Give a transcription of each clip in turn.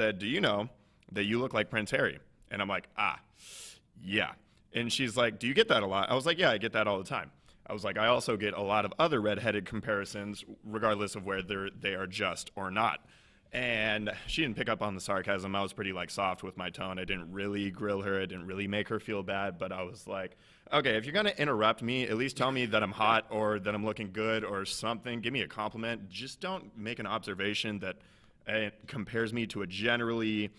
said, do you know that you look like Prince Harry? And I'm like, yeah. And she's like, do you get that a lot? I was like, yeah, I get that all the time. I was like, I also get a lot of other redheaded comparisons, regardless of whether they are just or not. And she didn't pick up on the sarcasm. I was pretty soft with my tone. I didn't really grill her. I didn't really make her feel bad. But I was like, okay, if you're going to interrupt me, at least tell me that I'm hot or that I'm looking good or something. Give me a compliment. Just don't make an observation that compares me to a generally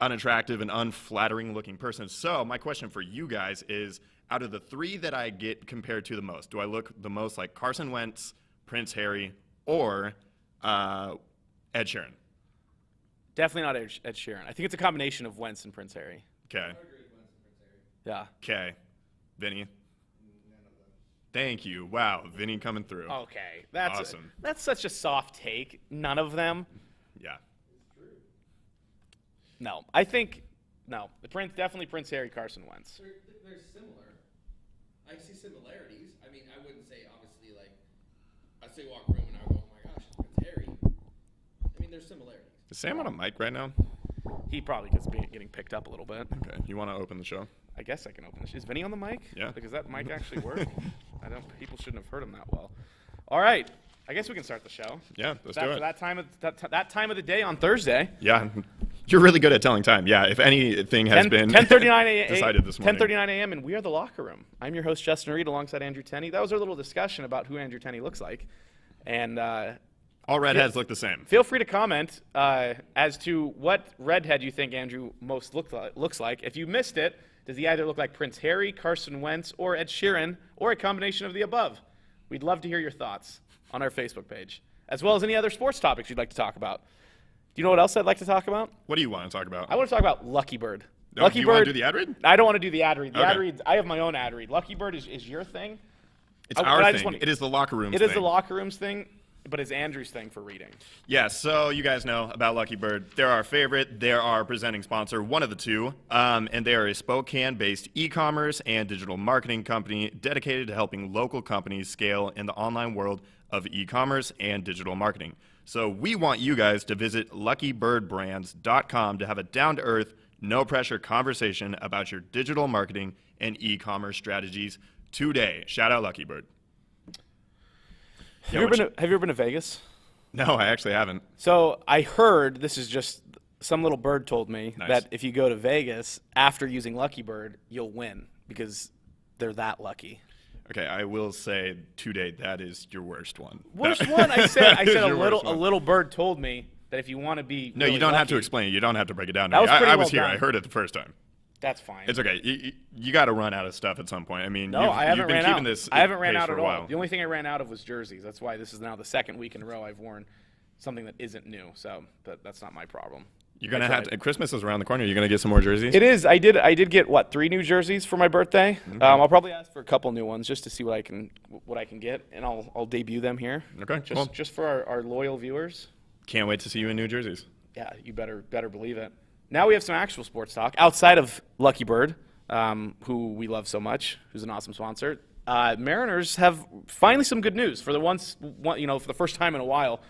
unattractive and unflattering looking person. So my question for you guys is, out of the three that I get compared to the most, do I look the most like Carson Wentz, Prince Harry, or Ed Sheeran? Definitely not Ed Sheeran. I think it's a combination of Wentz and Prince Harry. Okay. Yeah. Okay. Vinny? Thank you. Wow. Vinny coming through. Okay. That's awesome. That's such a soft take. None of them. Yeah. No. I think, no. Definitely Prince Harry, Carson Wentz. They're similar. I see similarities. I mean, I wouldn't say, obviously, I say walk around and I go, oh my gosh, it's Prince Harry. I mean, there's similarities. Is Sam on a mic right now? He probably gets getting picked up a little bit. Okay. You want to open the show? I guess I can open this. Is Vinny on the mic? Yeah. Does that mic actually work? People shouldn't have heard him that well. All right. I guess we can start the show. Yeah, let's do it. That time of the day on Thursday. Yeah. You're really good at telling time. Yeah, if anything has been 10:39 a.m. decided this morning. 10:39 a.m. and we are the Locker Room. I'm your host, Justin Reed, alongside Andrew Tenney. That was our little discussion about who Andrew Tenney looks like. And all redheads look the same. Feel free to comment as to what redhead you think Andrew most looks like. If you missed it, does he either look like Prince Harry, Carson Wentz, or Ed Sheeran, or a combination of the above? We'd love to hear your thoughts on our Facebook page, as well as any other sports topics you'd like to talk about. Do you know what else I'd like to talk about? What do you want to talk about? I want to talk about Lucky Bird. No, Lucky do you Bird, want to do the ad read? I don't want to do the ad read. The Okay. ad read, I have my own ad read. Lucky Bird is your thing. It's our thing. It is the Locker Room's thing. It is the Locker Room's thing, but it's Andrew's thing for reading. Yeah, so you guys know about Lucky Bird. They're our favorite. They're our presenting sponsor, one of the two. And they are a Spokane-based e-commerce and digital marketing company dedicated to helping local companies scale in the online world of e-commerce and digital marketing. So we want you guys to visit luckybirdbrands.com to have a down-to-earth, no-pressure conversation about your digital marketing and e-commerce strategies today. Shout out Lucky Bird. Have you ever been to Vegas? No, I actually haven't. So I heard, this is just some little bird told me, Nice. that if you go to Vegas after using Lucky Bird, you'll win because they're that lucky. Okay, I will say today that is your worst one. Worst one? I said Your worst a one. little bird told me that if you want to be No, really you don't have lucky, to explain it. You don't have to break it down to That me. was pretty I well was here. done. I heard it the first time. That's fine. It's okay. You got to run out of stuff at some point. I mean, No, I haven't you've been ran keeping out. this I haven't ran pace out for at a all. while. The only thing I ran out of was jerseys. That's why this is now the second week in a row I've worn something that isn't new. So that's not my problem. You're gonna have to. Christmas is around the corner. You're gonna get some more jerseys. It is. I did get 3 new jerseys for my birthday. Okay. I'll probably ask for a couple new ones just to see what I can get, and I'll debut them here. Okay, cool. Just for our loyal viewers. Can't wait to see you in new jerseys. Yeah, you better believe it. Now we have some actual sports talk outside of Lucky Bird, who we love so much, who's an awesome sponsor. Mariners have finally some good news for the first time in a while,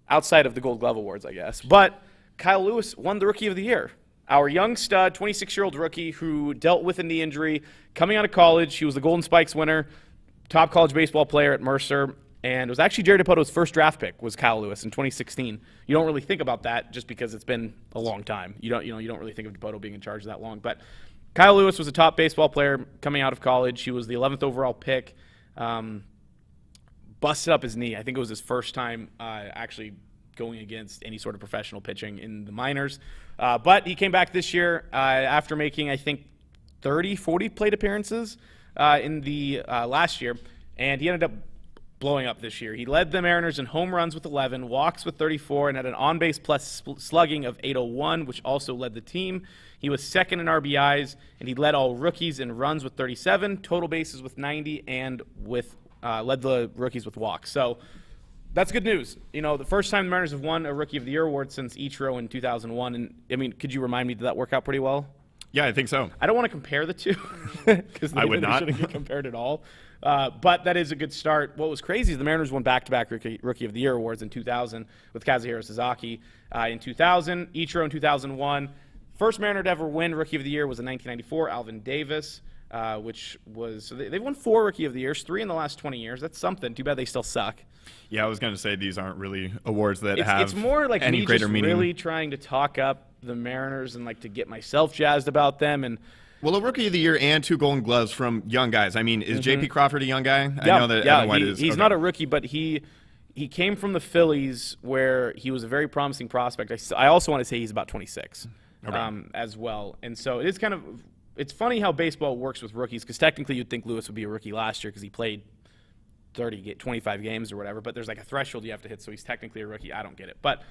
outside of the Gold Glove Awards, I guess. But Kyle Lewis won the Rookie of the Year. Our young stud, 26-year-old rookie who dealt with a knee injury coming out of college. He was the Golden Spikes winner, top college baseball player at Mercer, and it was actually Jerry DiPoto's first draft pick was Kyle Lewis in 2016. You don't really think about that just because it's been a long time. You don't really think of DiPoto being in charge that long. But Kyle Lewis was a top baseball player coming out of college. He was the 11th overall pick. Busted up his knee. I think it was his first time actually going against any sort of professional pitching in the minors. But he came back this year after making, I think, 40 plate appearances in the last year. And he ended up blowing up this year. He led the Mariners in home runs with 11, walks with 34, and had an on-base plus slugging of 801, which also led the team. He was second in RBIs, and he led all rookies in runs with 37, total bases with 90, and led the rookies with walks. So that's good news. The first time the Mariners have won a Rookie of the Year award since Ichiro in 2001. And, I mean, could you remind me, did that work out pretty well? Yeah, I think so. I don't want to compare the two because I would not. shouldn't get compared at all. But that is a good start. What was crazy is the Mariners won back-to-back Rookie of the Year awards in 2000 with Kazuhiro Sasaki in 2000, Ichiro in 2001. First Mariner to ever win Rookie of the Year was in 1994, Alvin Davis, which was – so they've won 4 Rookie of the Years, 3 in the last 20 years. That's something. Too bad they still suck. Yeah, I was going to say these aren't really awards that It's more like any me greater just meaning. really trying to talk up the Mariners and like to get myself jazzed about them. And Well, a Rookie of the Year and 2 Golden Gloves from young guys. I mean, is J.P. Crawford a young guy? I know that Evan White is. He's okay. not a rookie, but he came from the Phillies where he was a very promising prospect. I also want to say he's about 26 as well. And so it is kind of – it's funny how baseball works with rookies because technically you'd think Lewis would be a rookie last year because he played 25 games or whatever, but there's like a threshold you have to hit, so he's technically a rookie. I don't get it. But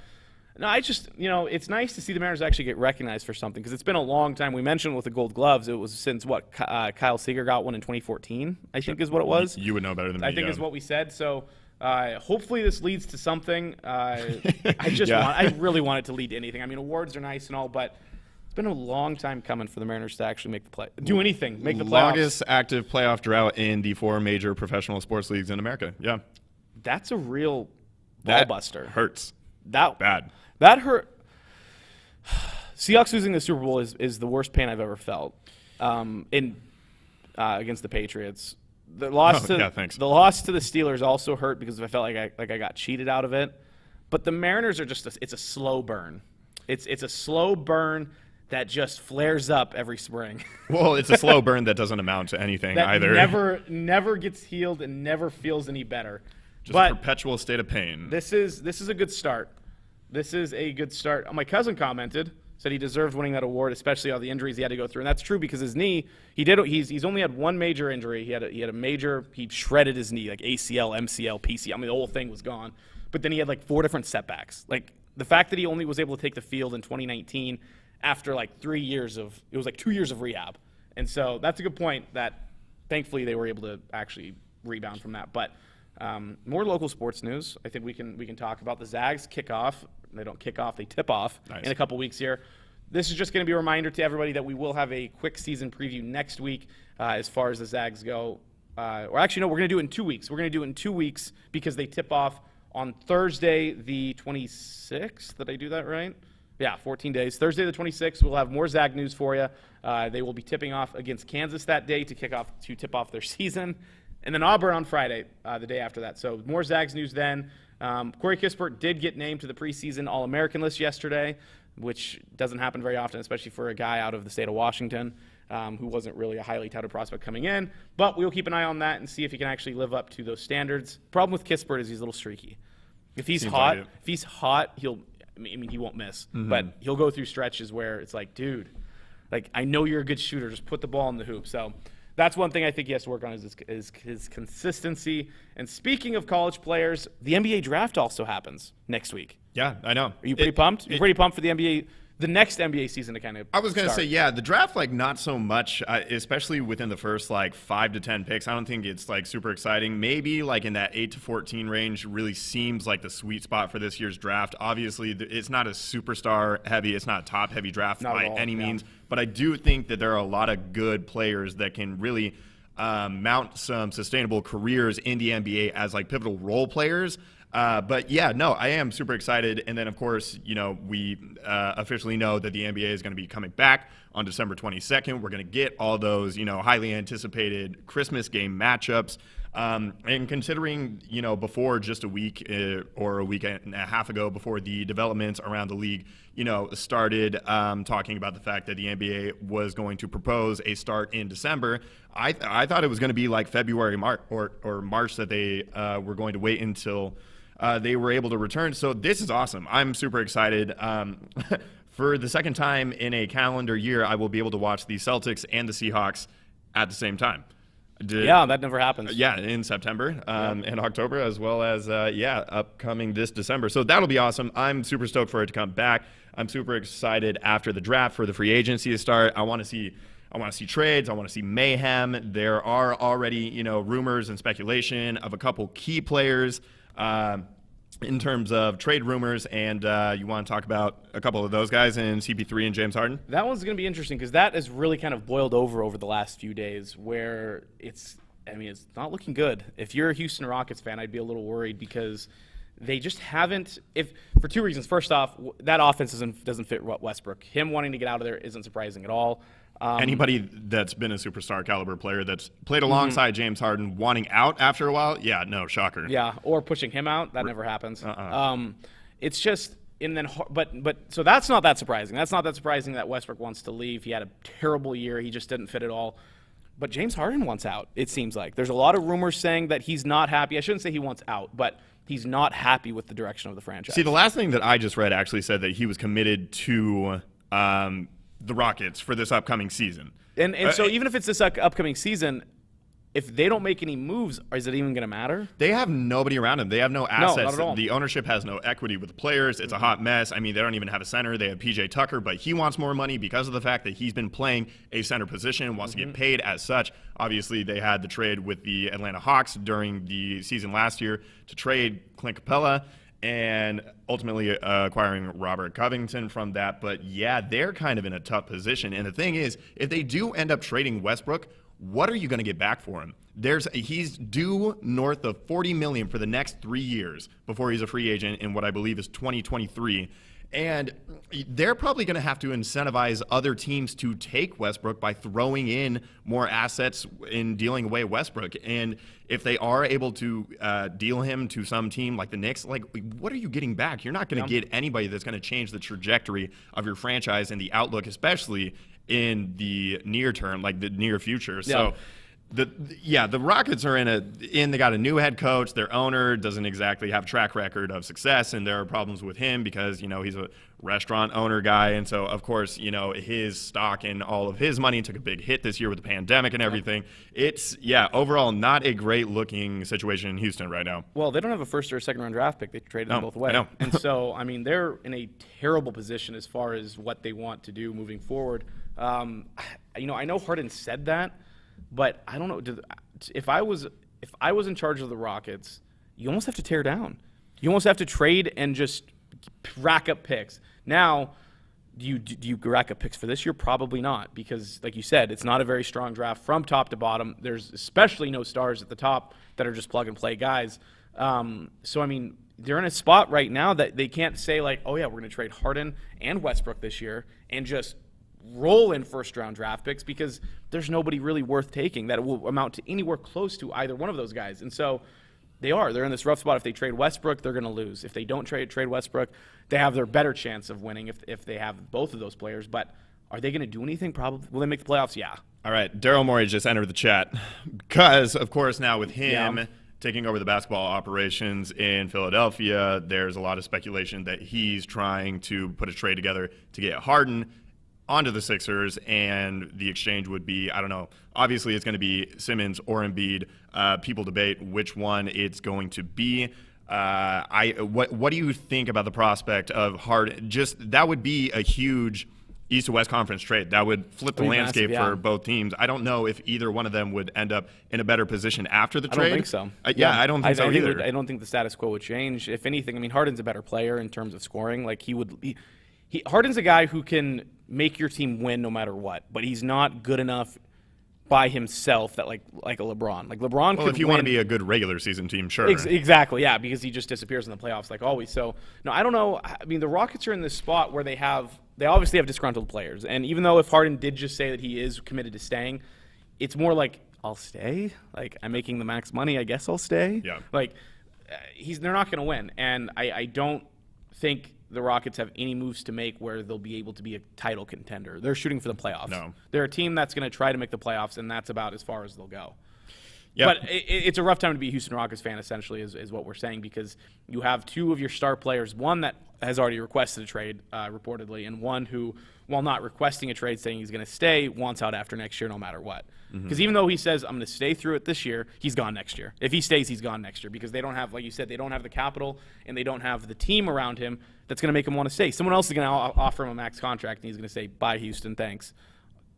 no, I just, it's nice to see the Mariners actually get recognized for something because it's been a long time. We mentioned with the Gold Gloves, it was since Kyle Seager got one in 2014, I think is what it was. You would know better than me. I think is what we said. So hopefully this leads to something. I really want it to lead to anything. I mean, awards are nice and all, but it's been a long time coming for the Mariners to actually make the make the playoffs. Longest active playoff drought in the 4 major professional sports leagues in America. Yeah. That's a real That ballbuster. hurts. Bad. That hurt. Seahawks losing the Super Bowl is the worst pain I've ever felt against the Patriots. The loss to the loss to the Steelers also hurt because I felt like I got cheated out of it. But the Mariners are just it's a slow burn. It's a slow burn that just flares up every spring. Well, it's a slow burn that doesn't amount to anything that either. Never gets healed and never feels any better. Just a perpetual state of pain. This is a good start. This is a good start. My cousin commented, said he deserved winning that award, especially all the injuries he had to go through, and that's true because his knee. He's only had one major injury. He had a major. He shredded his knee, like ACL, MCL, PCL. I mean, the whole thing was gone. But then he had like 4 different setbacks. Like the fact that he only was able to take the field in 2019 after like 3 years of it was like 2 years of rehab, and so that's a good point. That thankfully they were able to actually rebound from that, but. More local sports news. I think we can talk about the Zags kickoff. They don't kick off; they tip off in a couple weeks here. This is just going to be a reminder to everybody that we will have a quick season preview next week as far as the Zags go. Or actually, no, we're going to do it in 2 weeks. We're going to do it in 2 weeks because they tip off on Thursday the 26th. Did I do that right? Yeah, 14 days. Thursday the 26th, we'll have more Zag news for you. They will be tipping off against Kansas that day to tip off their season. And then Auburn on Friday, the day after that. So more Zags news then. Corey Kissport did get named to the preseason All-American list yesterday, which doesn't happen very often, especially for a guy out of the state of Washington who wasn't really a highly touted prospect coming in. But we'll keep an eye on that and see if he can actually live up to those standards. Problem with Kissport is he's a little streaky. If he's hot, he won't miss. Mm-hmm. But he'll go through stretches where it's like, dude, like I know you're a good shooter. Just put the ball in the hoop. So that's one thing I think he has to work on is his consistency. And speaking of college players, the NBA draft also happens next week. Yeah, I know. Are you pretty pumped? You're pretty pumped for the NBA, the next NBA season to kind of I was going to say, yeah, the draft, like, not so much, especially within the first, like, 5 to 10 picks. I don't think it's, like, super exciting. Maybe, like, in that 8 to 14 range really seems like the sweet spot for this year's draft. Obviously, it's not a superstar-heavy, it's not a top-heavy draft by any means. But I do think that there are a lot of good players that can really mount some sustainable careers in the NBA as, like, pivotal role players. But yeah, no, I am super excited. And then, of course, we officially know that the NBA is going to be coming back on December 22nd. We're going to get all those, highly anticipated Christmas game matchups. And considering, before just a week or a week and a half ago, before the developments around the league, started talking about the fact that the NBA was going to propose a start in December, I thought it was going to be like February, or March that they were going to wait until they were able to return. So this is awesome. I'm super excited. For the second time in a calendar year, I will be able to watch the Celtics and the Seahawks at the same time. Yeah, that never happens. Yeah, in September and October, as well as, upcoming this December. So that'll be awesome. I'm super stoked for it to come back. I'm super excited after the draft for the free agency to start. I want to see trades. I want to see mayhem. There are already, rumors and speculation of a couple key players in terms of trade rumors, and you want to talk about a couple of those guys in Cp3 and James Harden? That one's going to be interesting because that has really kind of boiled over the last few days where it's not looking good. If you're a Houston Rockets fan, I'd be a little worried because they just haven't, for two reasons. First off, that offense doesn't fit Westbrook. Him wanting to get out of there isn't surprising at all. Anybody that's been a superstar caliber player that's played alongside James Harden wanting out after a while, yeah, no, shocker. Yeah, or pushing him out, that never happens. It's just, and then, but so that's not that surprising. That's not that surprising that Westbrook wants to leave. He had a terrible year. He just didn't fit at all. But James Harden wants out, it seems like. There's a lot of rumors saying that he's not happy. I shouldn't say he wants out, but he's not happy with the direction of the franchise. See, the last thing that I just read actually said that he was committed to the Rockets for this upcoming season. And so even if it's this upcoming season, if they don't make any moves, is it even going to matter? They have nobody around him. They have no assets. No, not at all. The ownership has no equity with the players. It's a hot mess. I mean, they don't even have a center. They have PJ Tucker, but he wants more money because of the fact that he's been playing a center position, wants to get paid as such. Obviously, they had the trade with the Atlanta Hawks during the season last year to trade Clint Capella and ultimately acquiring Robert Covington from that. But yeah, they're kind of in a tough position. And the thing is, if they do end up trading Westbrook, what are you going to get back for him? He's due north of $40 million for the next 3 years before he's a free agent in what I believe is 2023. And they're probably going to have to incentivize other teams to take Westbrook by throwing in more assets in dealing away Westbrook. And if they are able to deal him to some team like the Knicks, like, what are you getting back? You're not going to get anybody that's going to change the trajectory of your franchise and the outlook, especially in the near term, like the near future. So the Rockets are they got a new head coach. Their owner doesn't exactly have a track record of success, and there are problems with him because, he's a restaurant owner guy. And so, of course, his stock and all of his money took a big hit this year with the pandemic and everything. It's, overall not a great looking situation in Houston right now. Well, they don't have a first or a second round draft pick. They traded them both away. I know. And so, they're in a terrible position as far as what they want to do moving forward. I know Harden said that, but I don't know. If I was in charge of the Rockets, you almost have to tear down. You almost have to trade and just rack up picks. Now, do you rack up picks for this year? Probably not, because, like you said, it's not a very strong draft from top to bottom. There's especially no stars at the top that are just plug and play guys. They're in a spot right now that they can't say like, oh yeah, we're going to trade Harden and Westbrook this year and just roll in first-round draft picks, because there's nobody really worth taking that will amount to anywhere close to either one of those guys. And so they're in this rough spot. If they trade Westbrook, they're going to lose. If they don't trade Westbrook, they have their better chance of winning if they have both of those players. But are they going to do anything? Probably. Will they make the playoffs? Yeah. All right, Daryl Morey just entered the chat because, of course, now with him taking over the basketball operations in Philadelphia, there's a lot of speculation that he's trying to put a trade together to get Harden onto the Sixers, and the exchange would be, I don't know, obviously it's going to be Simmons or Embiid. People debate which one it's going to be. What do you think about the prospect of Harden? Just that would be a huge East to West Conference trade. That would flip the landscape for both teams. I don't know if either one of them would end up in a better position after the trade. I don't think so. I don't think so either. I don't think the status quo would change. If anything, Harden's a better player in terms of scoring. Like Harden's a guy who can make your team win no matter what, but he's not good enough by himself that like a LeBron. Like LeBron could if you win. Want to be a good regular season team, sure. Exactly, yeah, because he just disappears in the playoffs like always. So, no, I don't know. The Rockets are in this spot where they obviously have disgruntled players. And even though if Harden did just say that he is committed to staying, it's more like, I'll stay. Like, I'm making the max money, I guess I'll stay. Yeah. Like, they're not going to win. And I don't think the Rockets have any moves to make where they'll be able to be a title contender. They're shooting for the playoffs. No. They're a team that's going to try to make the playoffs, and that's about as far as they'll go. Yep. But it's a rough time to be a Houston Rockets fan, essentially, is what we're saying, because you have two of your star players, one that has already requested a trade, reportedly, and one who, while not requesting a trade, saying he's going to stay, wants out after next year no matter what. Because even though he says, I'm going to stay through it this year, he's gone next year. If he stays, he's gone next year, because they don't have, like you said, they don't have the capital, and they don't have the team around him that's going to make him want to stay. Someone else is going to offer him a max contract, and he's going to say, bye, Houston, thanks.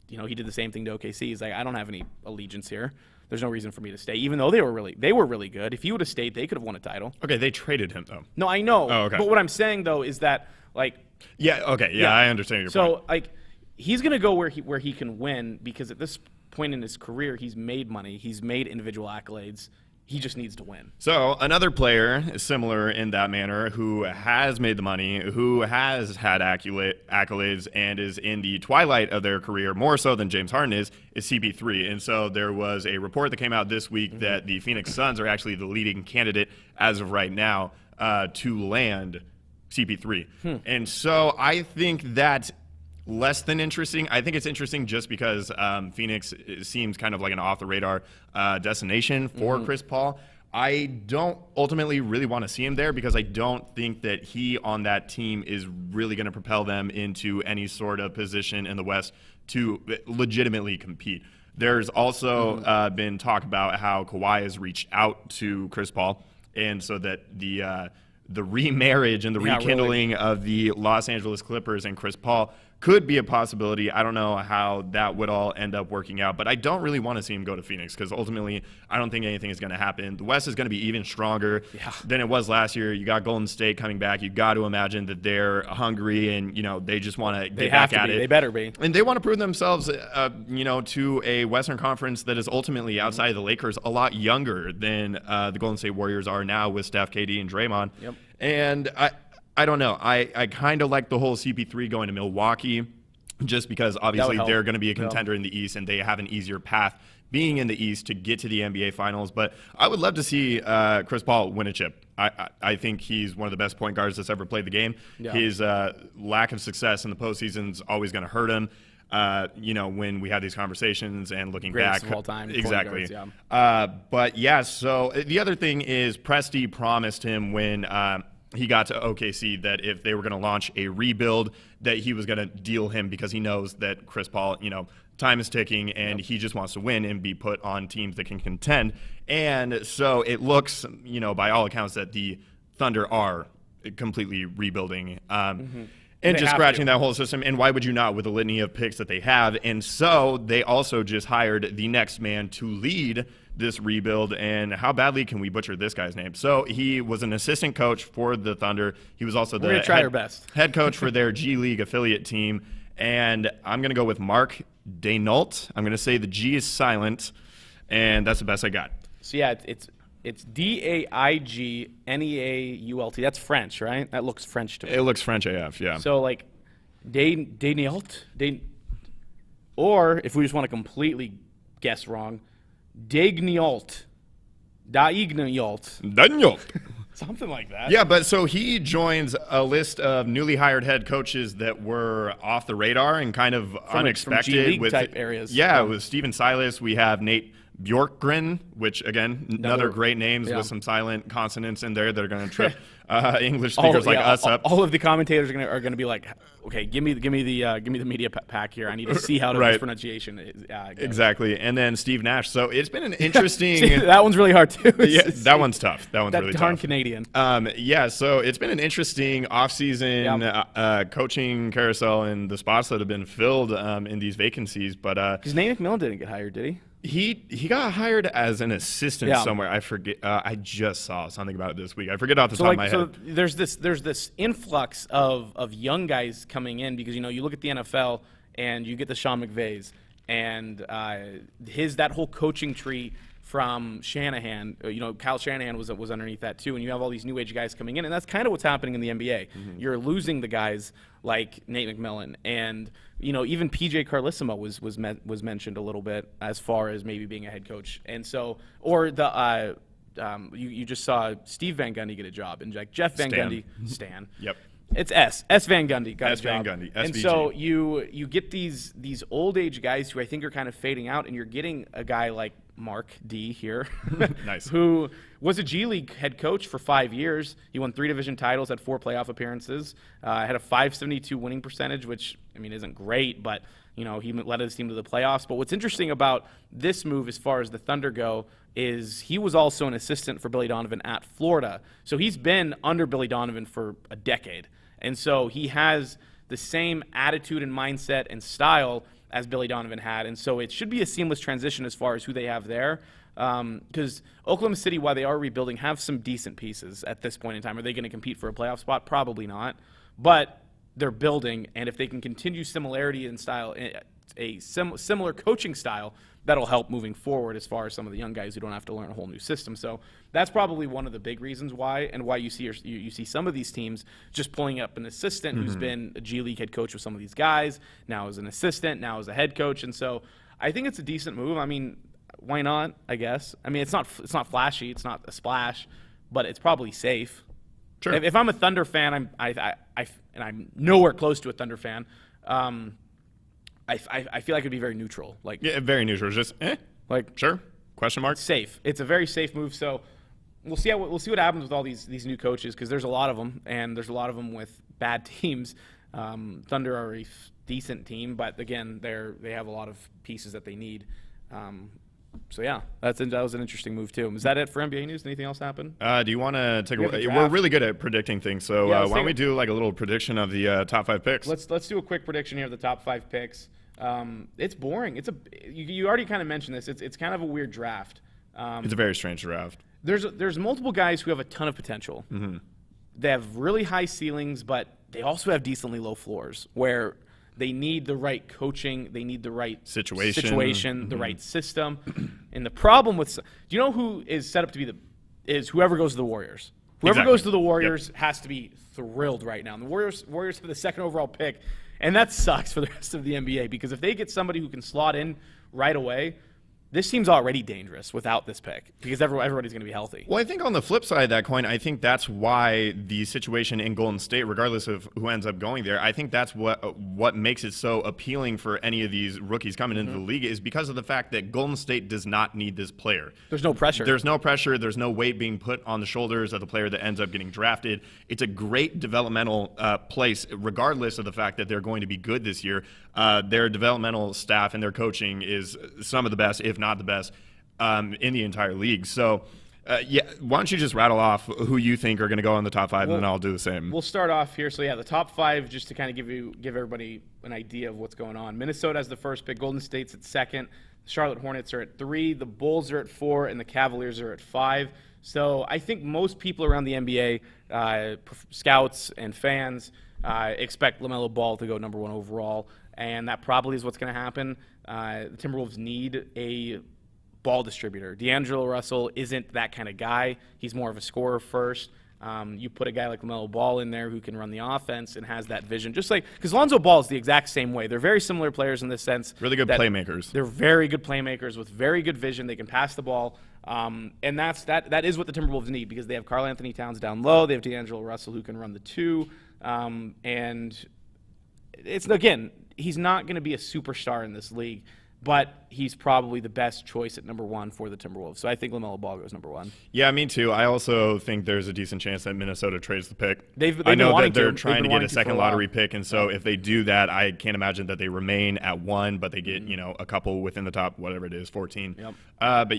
He did the same thing to OKC. He's like, I don't have any allegiance here. there's no reason for me to stay, even though they were really good. If he would have stayed, they could have won a title. Okay, they traded him though. No, I know. Oh, okay. But what I'm saying though is that like. Yeah. Okay. Yeah, I understand your point. So like, he's gonna go where he can win because at this point in his career, he's made money, he's made individual accolades. He just needs to win. So another player similar in that manner who has made the money, who has had accolades, and is in the twilight of their career more so than James Harden is Cp3. And so there was a report that came out this week that the Phoenix Suns are actually the leading candidate as of right now to land Cp3. And so I think that's less than interesting. I think it's interesting just because Phoenix seems kind of like an off-the-radar destination for Chris Paul. I don't ultimately really want to see him there because I don't think that he on that team is really going to propel them into any sort of position in the West to legitimately compete. There's also been talk about how Kawhi has reached out to Chris Paul, and so that the remarriage and the rekindling of the Los Angeles Clippers and Chris Paul could be a possibility. I don't know how that would all end up working out, but I don't really want to see him go to Phoenix because ultimately I don't think anything is going to happen. The West is going to be even stronger than it was last year. You got Golden State coming back. You got to imagine that they're hungry and, they just want to get back at it. They better be. And they want to prove themselves, to a Western Conference that is ultimately outside of the Lakers a lot younger than the Golden State Warriors are now with Steph, KD, and Draymond. Yep. And I don't know. I kind of like the whole CP3 going to Milwaukee just because obviously they're going to be a contender in the East and they have an easier path being in the East to get to the NBA Finals. But I would love to see Chris Paul win a chip. I think he's one of the best point guards that's ever played the game. Yeah. His lack of success in the postseason is always going to hurt him. When we had these conversations and looking Greatest back. Of all time, exactly. Guards, yeah. But yeah, so the other thing is Presti promised him when he got to OKC that if they were going to launch a rebuild, that he was going to deal him because he knows that Chris Paul, time is ticking and he just wants to win and be put on teams that can contend. And so it looks, by all accounts that the Thunder are completely rebuilding. And just scratching that whole system. And why would you not with the litany of picks that they have? And so they also just hired the next man to lead this rebuild. And how badly can we butcher this guy's name? So he was an assistant coach for the Thunder. He was also the head coach for their G League affiliate team. And I'm going to go with Mark Daigneault. I'm going to say the G is silent. And that's the best I got. So, yeah, it's Daigneault. That's French, right? That looks French to me. It looks French AF, yeah. So, like, Daigneault. Or, if we just want to completely guess wrong, Daigneault. Something like that. Yeah, but so he joins a list of newly hired head coaches that were off the radar and kind of unexpected. From G-League type areas. Yeah, with Steven Silas, we have Nate Bjorkgren, which, again, another great names with some silent consonants in there that are going to trip English speakers like us up. All of the commentators are going to be like, okay, give me the media pack here. I need to see how this pronunciation is. Exactly. And then Steve Nash. So it's been an interesting. That one's really hard too. Yeah, that one's tough. That one's really tough. Darn Canadian. So it's been an interesting offseason coaching carousel and the spots that have been filled in these vacancies. But because Nate McMillan didn't get hired, did he? He got hired as an assistant somewhere. I forget. I just saw something about it this week. I forget off the top of my head. So there's this influx of young guys coming in because you look at the NFL and you get the Sean McVays and that whole coaching tree from Shanahan. Kyle Shanahan was underneath that too, and you have all these new age guys coming in, and that's kind of what's happening in the NBA. Mm-hmm. You're losing the guys like Nate McMillan and. Even PJ Carlissimo was mentioned a little bit as far as maybe being a head coach, and so you just saw Steve Van Gundy get a job, and like Jeff Van Gundy, Stan. Yep. It's S Van Gundy got a job. Van Gundy, SVG. And so you get these old age guys who I think are kind of fading out, and you're getting a guy like Mark D here, nice, who was a G League head coach for 5 years. He won 3 division titles, had 4 playoff appearances, had a .572 winning percentage, which isn't great, but he led his team to the playoffs. But what's interesting about this move, as far as the Thunder go, is he was also an assistant for Billy Donovan at Florida. So he's been under Billy Donovan for a decade, and so he has the same attitude and mindset and style as Billy Donovan had. And so it should be a seamless transition as far as who they have there. Because Oklahoma City, while they are rebuilding, have some decent pieces at this point in time. Are they going to compete for a playoff spot? Probably not. But they're building, and if they can continue similarity in style, similar coaching style, that'll help moving forward as far as some of the young guys who don't have to learn a whole new system. So that's probably one of the big reasons why you see some of these teams just pulling up an assistant who's been a G League head coach with some of these guys, now as an assistant, now as a head coach. And so I think it's a decent move. I mean, why not, I guess? I mean, it's not flashy, it's not a splash, but it's probably safe. Sure. If I'm a Thunder fan, and I'm nowhere close to a Thunder fan, I feel like it'd be very neutral. Like, Yeah, very neutral. Just like sure? Question mark. safe. It's a very safe move. So we'll see what happens with all these new coaches, because there's a lot of them, and there's a lot of them with bad teams. Thunder are a decent team, but again, they have a lot of pieces that they need. So yeah, that was an interesting move too. Is that it for NBA news? Anything else happen? Do you want to take have the a? draft. We're really good at predicting things, so Yeah, why don't we do like a little prediction of the top 5 picks? Let's do a quick prediction here of the top 5 picks. It's boring. You already kind of mentioned this. It's kind of a weird draft. It's a very strange draft. There's multiple guys who have a ton of potential. Mm-hmm. They have really high ceilings, but they also have decently low floors, where they need the right coaching, they need the right situation, the right system. And the problem with, do you know who is set up to be is whoever goes to the Warriors? Whoever Exactly. goes to the Warriors has to be thrilled right now. And the Warriors have the 2nd overall pick, and that sucks for the rest of the NBA, because if they get somebody who can slot in right away, this team's already dangerous without this pick, because everybody's going to be healthy. Well, I think on the flip side of that coin, I think that's why the situation in Golden State, regardless of who ends up going there, I think that's what makes it so appealing for any of these rookies coming into the league, is because of the fact that Golden State does not need this player. There's no pressure. There's no pressure. There's no weight being put on the shoulders of the player that ends up getting drafted. It's a great developmental place, regardless of the fact that they're going to be good this year. Their developmental staff and their coaching is some of the best, if not the best, in the entire league. So, why don't you just rattle off who you think are going to go in the top 5, and then I'll do the same. We'll start off here. So, yeah, the top 5, just to kind of give everybody an idea of what's going on. Minnesota has the first pick. Golden State's at 2nd. The Charlotte Hornets are at 3. The Bulls are at 4, and the Cavaliers are at 5. So I think most people around the NBA, scouts and fans, expect LaMelo Ball to go number 1 overall, and that probably is what's going to happen. The Timberwolves need a ball distributor. D'Angelo Russell isn't that kind of guy. He's more of a scorer first. You put a guy like LaMelo Ball in there who can run the offense and has that vision. Just like, because Lonzo Ball is the exact same way. They're very similar players in this sense. Really good playmakers. They're very good playmakers with very good vision. They can pass the ball. And that is what the Timberwolves need, because they have Karl Anthony Towns down low. They have D'Angelo Russell who can run the 2. And it's, again, he's not going to be a superstar in this league, but he's probably the best choice at number 1 for the Timberwolves. So I think LaMelo Ball goes number 1. Yeah, me too. I also think there's a decent chance that Minnesota trades the pick. I know that they're trying to get a second lottery pick, and so if they do that, I can't imagine that they remain at 1, but they get a couple within the top, whatever it is, 14. Yep. But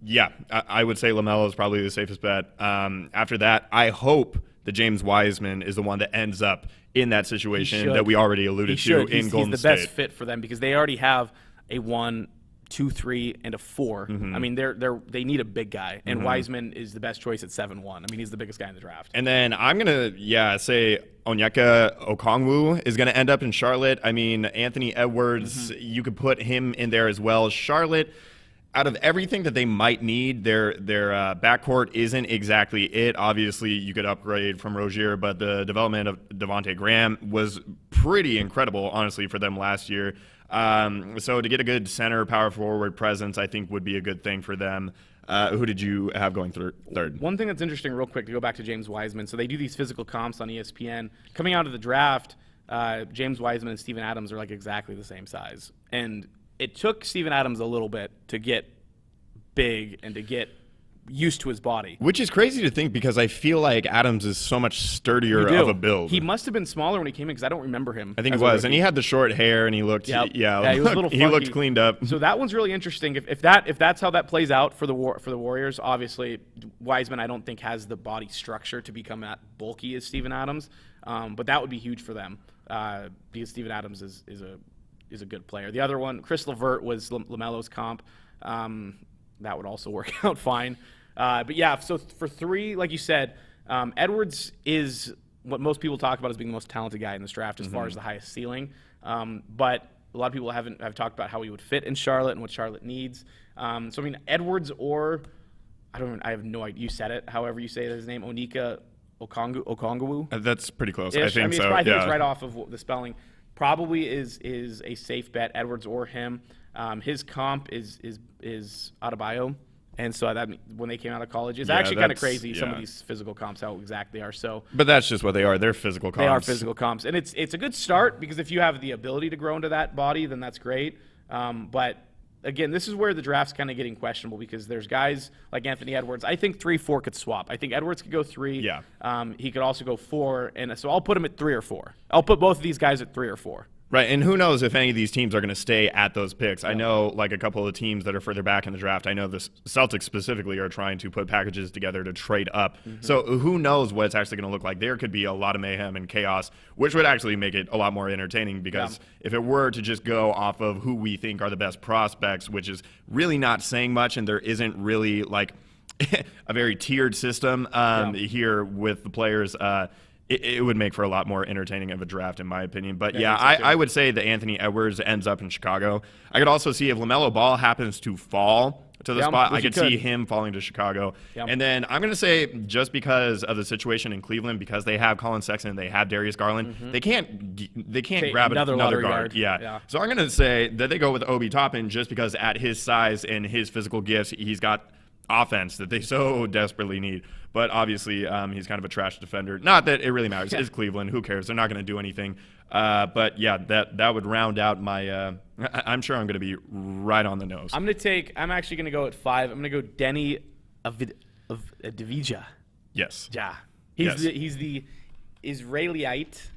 yeah, I would say LaMelo is probably the safest bet. After that, I hope that James Wiseman is the one that ends up in that situation that we already alluded to in Golden State. He's the best fit for them, because they already have a 1, 2, 3, and a 4. I mean, they need a big guy, and Wiseman is the best choice at 7-1. I mean, he's the biggest guy in the draft. And then I'm gonna say Onyeka Okongwu is gonna end up in Charlotte. I mean, Anthony Edwards, you could put him in there as well. Charlotte, out of everything that they might need, their backcourt isn't exactly it. Obviously, you could upgrade from Rozier, but the development of Devontae Graham was pretty incredible, honestly, for them last year. So to get a good center power forward presence, I think would be a good thing for them. Who did you have going third? One thing that's interesting, real quick, to go back to James Wiseman. So they do these physical comps on ESPN. Coming out of the draft, James Wiseman and Steven Adams are like exactly the same size. And it took Steven Adams a little bit to get big and to get used to his body. Which is crazy to think, because I feel like Adams is so much sturdier of a build. He must have been smaller when he came in, because I don't remember him. I think he was, and he had the short hair, and he looked, he was a little funky. He looked cleaned up. So that one's really interesting. If that's how that plays out for the Warriors, obviously Wiseman I don't think has the body structure to become that bulky as Steven Adams, but that would be huge for them, because Steven Adams is is a good player. The other one, Chris Levert, was LaMelo's comp. That would also work out fine. But yeah, so for 3, like you said, Edwards is what most people talk about as being the most talented guy in this draft as far as the highest ceiling. But a lot of people have talked about how he would fit in Charlotte and what Charlotte needs. So I mean, Edwards or I have no idea. You said it. However you say his name, Onyeka Okongwu. That's pretty close. Ish. I think so. I think it's right off of the spelling. Probably is a safe bet, Edwards or him. His comp is Adebayo. And so that when they came out of college, it's actually kind of crazy. Some of these physical comps, how exact they are. So, but that's just what they are. They're physical comps. They are physical comps, and it's a good start because if you have the ability to grow into that body, then that's great. But again, this is where the draft's kind of getting questionable because there's guys like Anthony Edwards. I think 3-4 could swap. I think Edwards could go 3. Yeah. He could also go 4, and so I'll put him at 3 or 4. I'll put both of these guys at 3 or 4. Right, and who knows if any of these teams are going to stay at those picks. I know like a couple of teams that are further back in the draft. I know the Celtics specifically are trying to put packages together to trade up. So who knows what it's actually going to look like. There could be a lot of mayhem and chaos, which would actually make it a lot more entertaining because if it were to just go off of who we think are the best prospects, which is really not saying much, and there isn't really like a very tiered system here with the players, it would make for a lot more entertaining of a draft, in my opinion. But yeah, I would say that Anthony Edwards ends up in Chicago. I could also see if LaMelo Ball happens to fall to the spot, I could see him falling to Chicago. And then I'm going to say just because of the situation in Cleveland, because they have Colin Sexton and they have Darius Garland, they can't grab another guard. Yeah. So I'm going to say that they go with Obi Toppin just because at his size and his physical gifts, he's got offense that they so desperately need. But obviously, he's kind of a trash defender. Not that it really matters. It's Cleveland. Who cares? They're not going to do anything. But yeah, that would round out my. I'm sure I'm going to be right on the nose. I'm actually going to go at 5. I'm going to go Denny Avdija. Yes. Yeah. He's the Israelite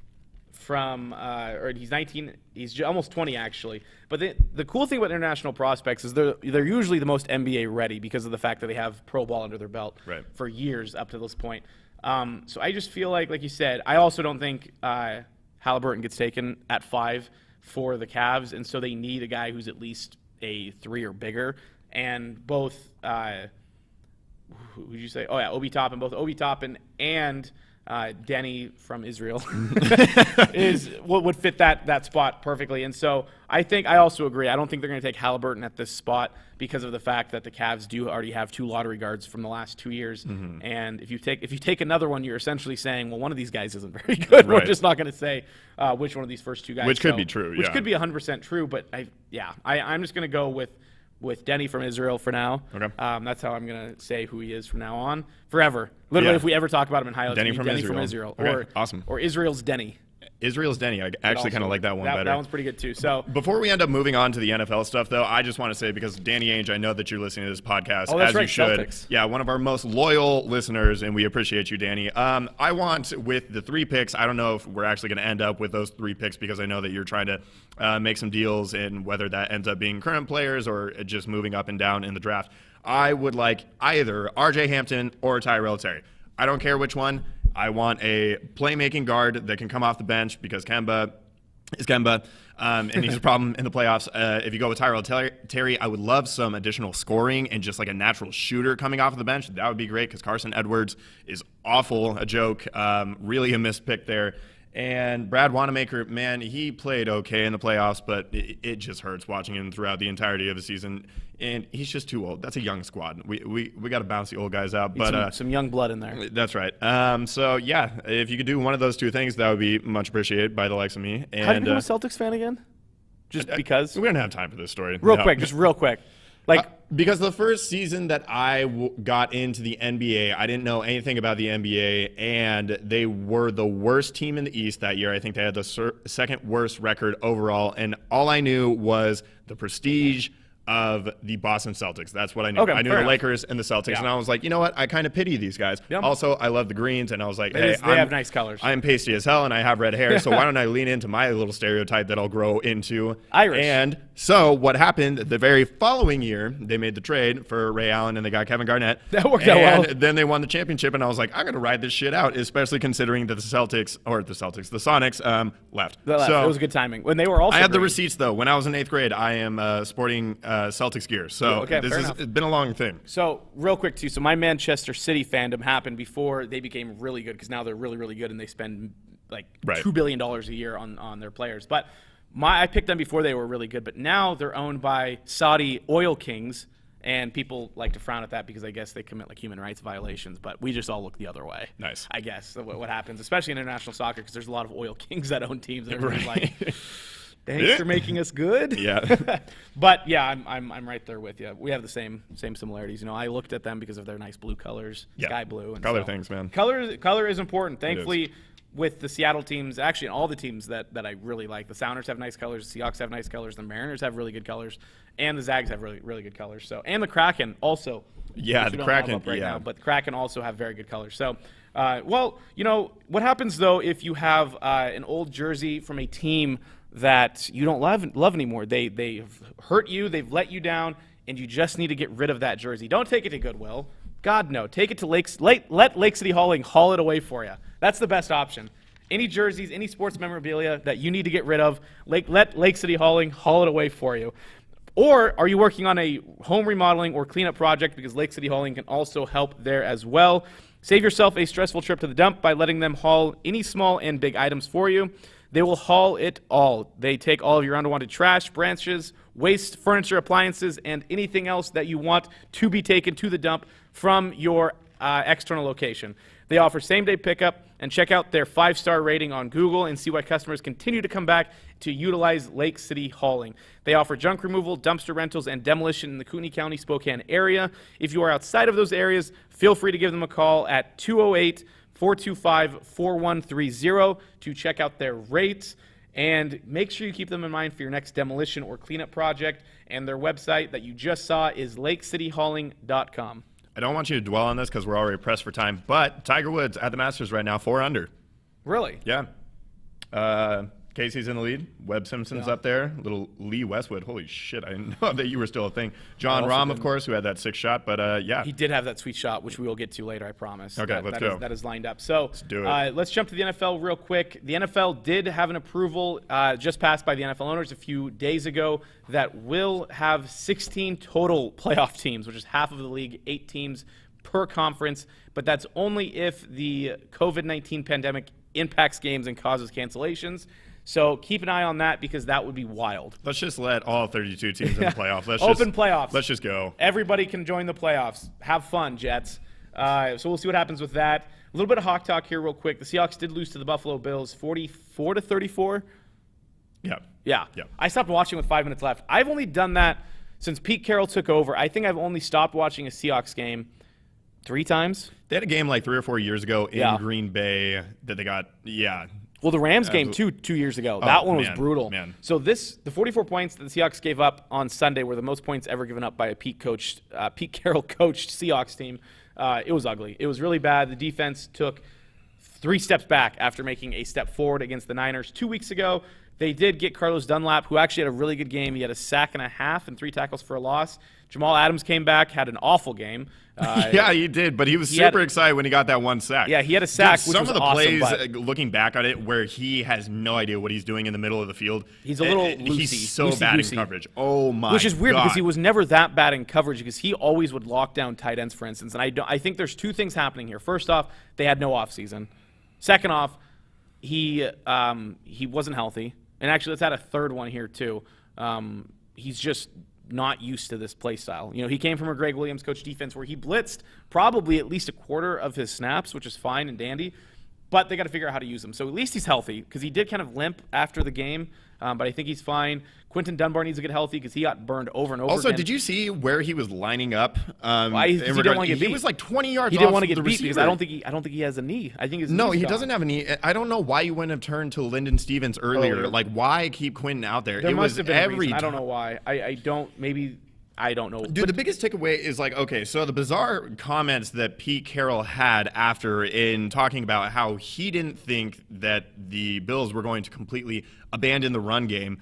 from, or he's 19. He's almost 20 actually. But the cool thing about international prospects is they're usually the most NBA ready because of the fact that they have pro ball under their belt for years up to this point. So I just feel like you said, I also don't think Halliburton gets taken at 5 for the Cavs, and so they need a guy who's at least a 3 or bigger. And both, who did you say? Oh yeah, Obi Toppin. Both Obi Toppin and Denny from Israel is what would fit that spot perfectly. And so I also agree. I don't think they're going to take Halliburton at this spot because of the fact that the Cavs do already have 2 lottery guards from the last 2 years. And if you take another one, you're essentially saying, well, one of these guys isn't very good. We're just not going to say which one of these first 2 guys. Which could be true. Which could be 100% true. But I'm just going to go with Denny from Israel for now. Okay. That's how I'm going to say who he is from now on. Forever. Literally, if we ever talk about him in highlights, Denny from Israel. Okay. Awesome. Or Israel's Denny. Israel's Denny. I actually kind of like that one better. That one's pretty good too. So before we end up moving on to the NFL stuff, though, I just want to say, because Danny Ainge, I know that you're listening to this podcast, as you should. Celtics. Yeah, one of our most loyal listeners, and we appreciate you, Danny. I want, with the 3 picks, I don't know if we're actually going to end up with those 3 picks because I know that you're trying to make some deals, and whether that ends up being current players or just moving up and down in the draft. I would like either R.J. Hampton or Tyrell Terry. I don't care which one. I want a playmaking guard that can come off the bench because Kemba is Kemba, and he's a problem in the playoffs. If you go with Tyrell Terry, I would love some additional scoring and just like a natural shooter coming off of the bench. That would be great because Carson Edwards is awful, a joke, really a missed pick there. And Brad Wanamaker, man, he played okay in the playoffs, but it just hurts watching him throughout the entirety of the season. And he's just too old. That's a young squad. We got to bounce the old guys out. But some young blood in there. That's right. So, yeah, if you could do one of those 2 things, that would be much appreciated by the likes of me. And, how do you become a Celtics fan again? Just because? We don't have time for this story. Real quick. Because the first season that I got into the NBA, I didn't know anything about the NBA, and they were the worst team in the East that year. I think they had the second worst record overall, and all I knew was the prestige of the Boston Celtics. That's what I knew. Okay, I knew fair the enough. Lakers and the Celtics, Yeah. and I was like, you know what? I kind of pity these guys. Yep. Also, I love the greens, and I was like, They hey, have nice colors. I'm pasty as hell, and I have red hair, so why don't I lean into my little stereotype that I'll grow into? Irish. And so what happened the very following year, they made the trade for Ray Allen, and they got Kevin Garnett. That worked out well. And then they won the championship, and I was like, I'm going to ride this shit out, especially considering that the Sonics left. They left. So It was good timing. When they were also I had the green. receipts, though. When I was in 8th grade, I am sporting Celtics gear. So Okay, this fair has enough. been a long thing. So, real quick, too. So, my Manchester City fandom happened before they became really good because now they're really, really good and they spend like Right. $2 billion a year on their players. But I picked them before they were really good, but now they're owned by Saudi oil kings. And people like to frown at that because I guess they commit like human rights violations, but we just all look the other way. Nice. I guess what happens, especially in international soccer, because there's a lot of oil kings that own teams. And everyone's like, thanks for making us good. Yeah. But yeah, I'm right there with you. We have the same similarities. You know, I looked at them because of their nice blue colors, Yeah. sky blue. And Color so- things, man. Color is important. Thankfully, with the Seattle teams, actually, and all the teams that I really like, the Sounders have nice colors, the Seahawks have nice colors, the Mariners have really good colors, and the Zags have really, really good colors. So, and the Kraken also. Yeah, which the we don't have Kraken, up right yeah. now, but the Kraken also have very good colors. So, well, you know, what happens, though, if you have an old jersey from a team that you don't love anymore? They've hurt you, they've let you down, and you just need to get rid of that jersey. Don't take it to Goodwill. God, no. Take it to let Lake City Hauling haul it away for you. That's the best option. Any jerseys, any sports memorabilia that you need to get rid of, let Lake City Hauling haul it away for you. Or are you working on a home remodeling or cleanup project? Because Lake City Hauling can also help there as well. Save yourself a stressful trip to the dump by letting them haul any small and big items for you. They will haul it all. They take all of your unwanted trash, branches, waste, furniture, appliances, and anything else that you want to be taken to the dump from your external location. They offer same-day pickup, and check out their 5-star rating on Google and see why customers continue to come back to utilize Lake City Hauling. They offer junk removal, dumpster rentals, and demolition in the Kootenai County, Spokane area. If you are outside of those areas, feel free to give them a call at 208-425-4130 to check out their rates. And make sure you keep them in mind for your next demolition or cleanup project. And their website that you just saw is lakecityhauling.com. I don't want you to dwell on this because we're already pressed for time, but Tiger Woods at the Masters right now, 4 under. Really? Yeah. Casey's in the lead. Webb Simpson's up there. Little Lee Westwood. Holy shit, I didn't know that you were still a thing. John Also Rahm, good. of course, who had that 6 shot, but yeah. He did have that sweet shot, which we will get to later, I promise. Okay, let's go. That is lined up. So do it. Let's jump to the NFL real quick. The NFL did have an approval just passed by the NFL owners a few days ago that will have 16 total playoff teams, which is half of the league, 8 teams per conference. But that's only if the COVID-19 pandemic impacts games and causes cancellations. So keep an eye on that because that would be wild. Let's just let all 32 teams in the playoff. Playoffs. Let's just go. Everybody can join the playoffs. Have fun, Jets. So we'll see what happens with that. A little bit of hawk talk here real quick. The Seahawks did lose to the Buffalo Bills 44-34. Yeah. Yeah. Yeah. I stopped watching with 5 minutes left. I've only done that since Pete Carroll took over. I think I've only stopped watching a Seahawks game 3 times. They had a game like 3 or 4 years ago in Yeah. Green Bay that they got, Well, the Rams game two years ago. That one was man, brutal. man. So the 44 points that the Seahawks gave up on Sunday were the most points ever given up by a Pete Carroll coached Seahawks team. It was ugly. It was really bad. The defense took 3 steps back after making a step forward against the Niners 2 weeks ago. They did get Carlos Dunlap, who actually had a really good game. He had a sack and a half and 3 tackles for a loss. Jamal Adams came back, had an awful game. yeah, he did, but he was super excited when he got that 1 sack. Yeah, he had a sack, Dude, which some was of the awesome, plays, but looking back on it, where he has no idea what he's doing in the middle of the field. He's a little He's so loosey-goosey. bad in coverage. Oh my! Which is weird God. because he was never that bad in coverage because he always would lock down tight ends, for instance. And I think there's 2 things happening here. First off, they had no offseason. Second off, he wasn't healthy. And actually, let's add a third one here too. He's just not used to this play style. You know, he came from a Greg Williams coach defense where he blitzed probably at least a quarter of his snaps, which is fine and dandy. But they got to figure out how to use him. So at least he's healthy because he did kind of limp after the game. But I think he's fine. Quentin Dunbar needs to get healthy because he got burned over and over Also, again. did you see where he was lining up? Why? He didn't want to get beat. He was like 20 yards. He didn't off want to get the beat because receiver. I don't think he has a knee. I think his No, knee's he gone. doesn't have a knee. I don't know why you wouldn't have turned to Lyndon Stevens earlier. Earlier. Like, why keep Quentin out there? There it must was have been a every reason. I don't time. know why. I don't. Maybe I don't know. Dude, the biggest takeaway is like, okay, so the bizarre comments that Pete Carroll had after in talking about how he didn't think that the Bills were going to completely abandon the run game.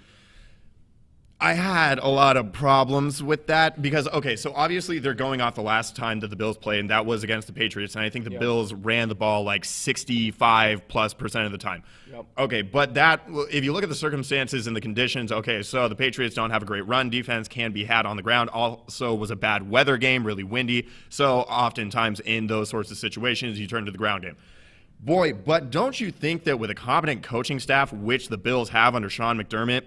I had a lot of problems with that because, okay, so obviously they're going off the last time that the Bills played, and that was against the Patriots, and I think the Bills ran the ball like 65+% of the time. Yep. Okay, but that, if you look at the circumstances and the conditions, okay, so the Patriots don't have a great run defense, can be had on the ground. Also was a bad weather game, really windy, so oftentimes in those sorts of situations, you turn to the ground game. Boy, but don't you think that with a competent coaching staff, which the Bills have under Sean McDermott,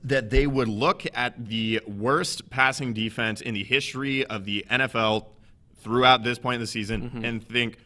that they would look at the worst passing defense in the history of the NFL throughout this point in the season and think,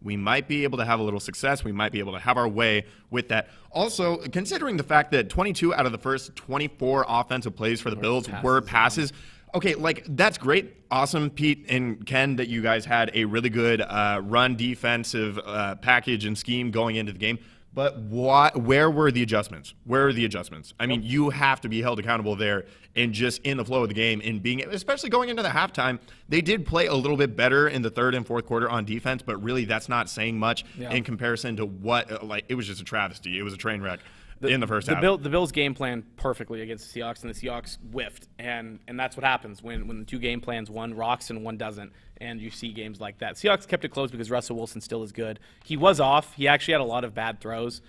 we might be able to have a little success. We might be able to have our way with that. Also, considering the fact that 22 out of the first 24 offensive plays for the Bills were passes. Okay, like, that's great. Awesome, Pete and Ken, that you guys had a really good run defensive package and scheme going into the game. But where were the adjustments? Where are the adjustments? I mean, you have to be held accountable there and just in the flow of the game and being, especially going into the halftime, they did play a little bit better in the third and fourth quarter on defense, but really that's not saying much in comparison to what, like, it was just a travesty. It was a train wreck. In the first half. The Bills game plan perfectly against the Seahawks, and the Seahawks whiffed. And that's what happens when the two game plans, one rocks and one doesn't, and you see games like that. Seahawks kept it close because Russell Wilson still is good. He was off. He actually had a lot of bad throws.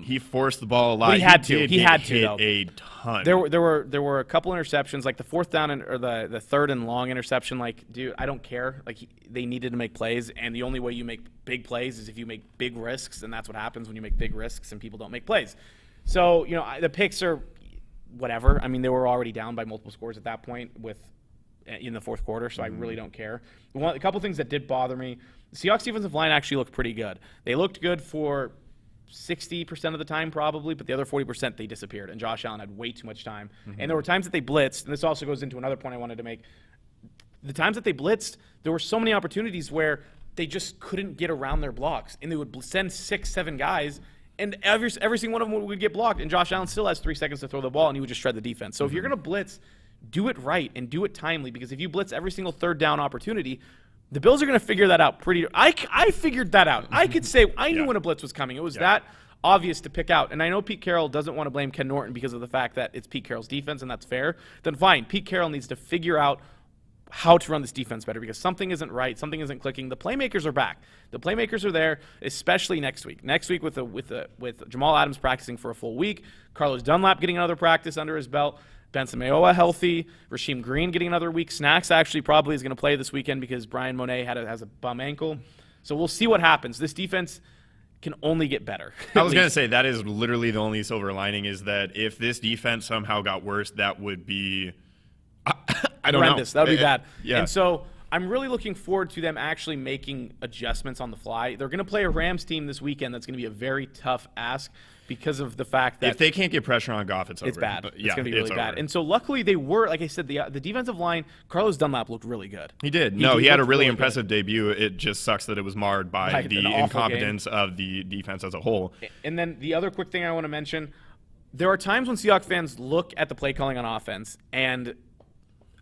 He forced the ball a lot. He had to. He had hit to, though. a ton. There were a couple interceptions, like the fourth down or the third and long interception. Like, dude, I don't care. Like, they needed to make plays, and the only way you make big plays is if you make big risks, and that's what happens when you make big risks and people don't make plays. So, you know, the picks are whatever. I mean, they were already down by multiple scores at that point in the fourth quarter, so I really don't care. A couple things that did bother me, the Seahawks defensive line actually looked pretty good. They looked good for 60% of the time probably, but the other 40% they disappeared, and Josh Allen had way too much time. And there were times that they blitzed, and this also goes into another point I wanted to make. The times that they blitzed, there were so many opportunities where they just couldn't get around their blocks, and they would send 6-7 guys, and every single one of them would get blocked, and Josh Allen still has 3 seconds to throw the ball, and he would just shred the defense. So if you're going to blitz, do it right and do it timely, because if you blitz every single third down opportunity, the Bills are going to figure that out pretty – I figured that out. I could say I knew when a blitz was coming. It was that obvious to pick out. And I know Pete Carroll doesn't want to blame Ken Norton because of the fact that it's Pete Carroll's defense, and that's fair. Then fine, Pete Carroll needs to figure out how to run this defense better, because something isn't right, something isn't clicking. The playmakers are back. The playmakers are there, especially next week. Next week with Jamal Adams practicing for a full week, Carlos Dunlap getting another practice under his belt, Benson Mayowa healthy, Rasheem Green getting another week. Snacks actually probably is going to play this weekend because Brian Monet has a bum ankle. So we'll see what happens. This defense can only get better. I was going to say that is literally the only silver lining, is that if this defense somehow got worse, that would be I don't horrendous. know. That would be bad. Yeah. And so I'm really looking forward to them actually making adjustments on the fly. They're going to play a Rams team this weekend that's going to be a very tough ask because of the fact that if they can't get pressure on Goff, it's over. It's bad. But It's going to be really bad. over. And so luckily they were, like I said, the defensive line, Carlos Dunlap looked really good. He did. He had a really good. impressive debut. It just sucks that it was marred by Right, the an awful incompetence of the defense as a whole. And then the other quick thing I want to mention, there are times when Seahawks fans look at the play calling on offense, and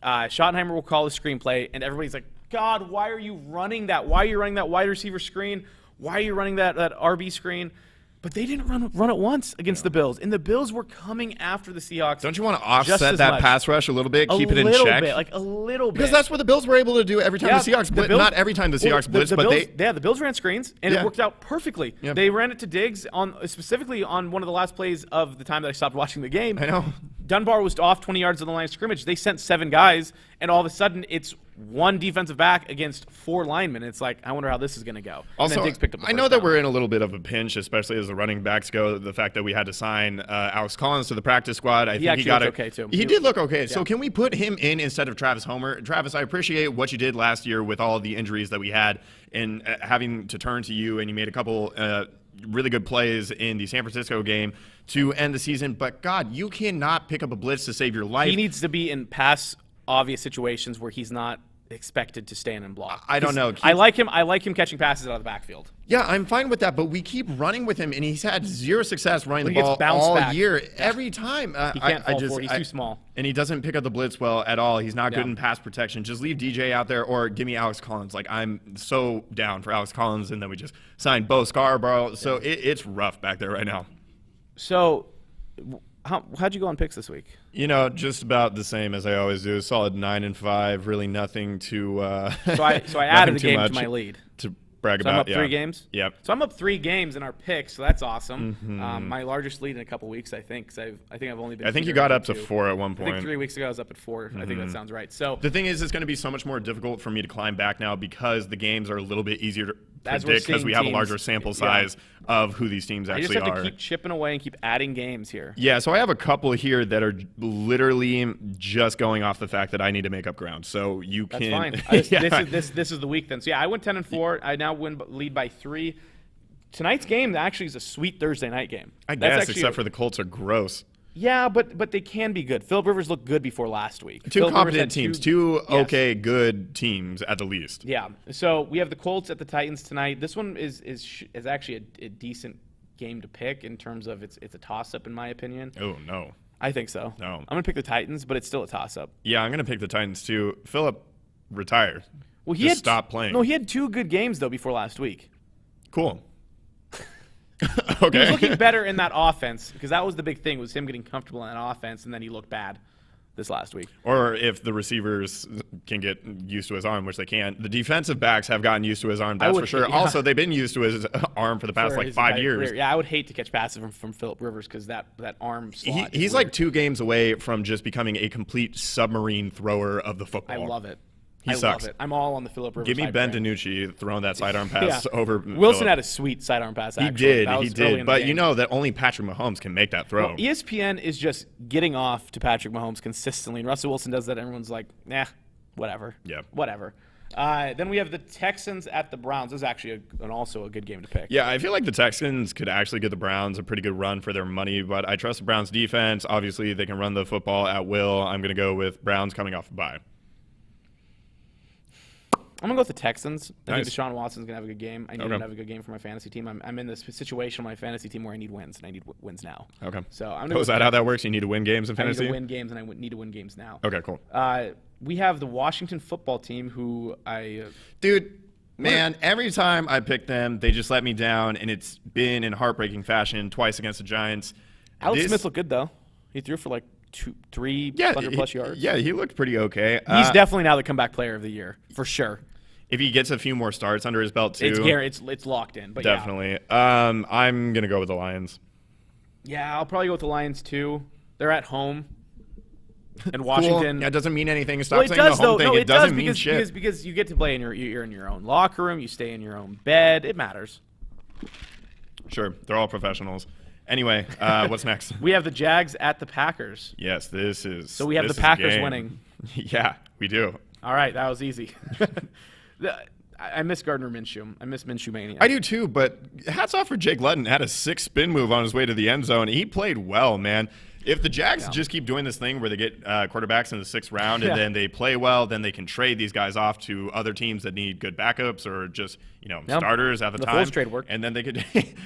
Schottenheimer will call a screenplay, and everybody's like, God, why are you running that? Why are you running that wide receiver screen? Why are you running that RB screen? But they didn't run it once against the Bills, and the Bills were coming after the Seahawks. Don't you want to offset that pass rush a little bit, keep it in check? A little bit, like a little bit. Because that's what the Bills were able to do every time the Seahawks blitzed. Not every time the Seahawks blitzed, but the Bills ran screens, and it worked out perfectly. Yeah. They ran it to Diggs specifically on one of the last plays of the time that I stopped watching the game. I know. Dunbar was off 20 yards on the line of scrimmage. They sent 7 guys, and all of a sudden it's one defensive back against 4 linemen. It's like, I wonder how this is going to go. Also, and then Diggs picked up the I know first that down. we're in a little bit of a pinch, especially as the running backs go. The fact that we had to sign Alex Collins to the practice squad, I think he got looked okay too. He did look okay. So can we put him in instead of Travis Homer? Travis, I appreciate what you did last year with all of the injuries that we had, and having to turn to you, and you made a couple really good plays in the San Francisco game to end the season. But God, you cannot pick up a blitz to save your life. He needs to be in pass obvious situations where he's not expected to stand and block. I don't know. I like him. I like him catching passes out of the backfield. Yeah, I'm fine with that, but we keep running with him, and he's had zero success running the ball bounced all back. year, every time. He can't fall forward. He's too small. And he doesn't pick up the blitz well at all. He's not good in pass protection. Just leave DJ out there or give me Alex Collins. Like, I'm so down for Alex Collins, and then we just signed Bo Scarborough. So it's rough back there right now. So how'd you go on picks this week? Just about the same as I always do. Solid 9-5. Really nothing to. So I added a game to my lead. To brag So about. I'm up 3 games? Yep. So I'm up 3 games in our picks, so that's awesome. My largest lead in a couple weeks, I think, because I think I've only been. I think you got up to 4 at one point. I think 3 weeks ago I was up at 4. I think that sounds right. So the thing is, it's going to be so much more difficult for me to climb back now because the games are a little bit easier to predict because we have a larger sample size of who these teams actually are. I just have to keep chipping away and keep adding games here. Yeah, so I have a couple here that are literally just going off the fact that I need to make up ground. So you can. That's fine. This is the week then. So yeah, I went 10-4. I now lead by 3. Tonight's game actually is a sweet Thursday night game. I guess, except for the Colts are gross. Yeah, but they can be good. Phillip Rivers looked good before last week. Two competent teams, two okay, good teams at the least. Yeah. So we have the Colts at the Titans tonight. This one is actually a decent game to pick in terms of it's a toss-up in my opinion. Oh no. I think so. No. I'm gonna pick the Titans, but it's still a toss-up. Yeah, I'm gonna pick the Titans too. Phillip retired. Well, he had stopped playing. No, he had 2 good games though before last week. Cool. Okay. He was looking better in that offense because that was the big thing was him getting comfortable in that offense, and then he looked bad this last week. Or if the receivers can get used to his arm, which they can. The defensive backs have gotten used to his arm, that's for sure. Yeah. Also, they've been used to his arm for the past 5 years. Career. Yeah, I would hate to catch passes from Phillip Rivers because that arm slot he's like 2 games away from just becoming a complete submarine thrower of the football. I love it. He sucks. Love it. I'm all on the Phillip Rivers. Give me Ben DiNucci throwing that sidearm pass over Wilson Phillip. Had a sweet sidearm pass, actually. He did. But you know that only Patrick Mahomes can make that throw. Well, ESPN is just getting off to Patrick Mahomes consistently. And Russell Wilson does that. Everyone's like, nah, whatever. Yeah. Whatever. Then we have the Texans at the Browns. This is actually also a good game to pick. Yeah, I feel like the Texans could actually give the Browns a pretty good run for their money, but I trust the Browns defense. Obviously, they can run the football at will. I'm going to go with Browns coming off a bye. I'm going to go with the Texans. I Nice. think Deshaun Watson's going to have a good game. I need him to have a good game for my fantasy team. I'm in this situation on my fantasy team where I need wins, and I need wins now. Okay. So I'm is that how that works? You need to win games in fantasy? I need to win games, and I need to win games now. Okay, cool. We have the Washington football team who Dude, man, every time I pick them, they just let me down, and it's been in heartbreaking fashion twice against the Giants. Alex Smith looked good, though. He threw for like 300-plus yards. Yeah, he looked pretty okay. He's definitely now the comeback player of the year, for sure. If he gets a few more starts under his belt, too. It's locked in. But definitely. Yeah. I'm going to go with the Lions. Yeah, I'll probably go with the Lions, too. They're at home. And Washington. Cool. That doesn't mean anything. Stop saying does, the home though. thing. No, it doesn't mean because, shit. Because you get to play you're in your own locker room. You stay in your own bed. It matters. Sure. They're all professionals. Anyway, what's next? We have the Jags at the Packers. Yes, this is. So we have the Packers winning. Yeah, we do. All right, that was easy. I miss Gardner Minshew. I miss Minshew Mania. I do too, but hats off for Jake Luton. Had a 6-spin move on his way to the end zone. He played well, man. If the Jags just keep doing this thing where they get quarterbacks in the 6th round and then they play well, then they can trade these guys off to other teams that need good backups or just starters at the time. Foles trade work. And then they could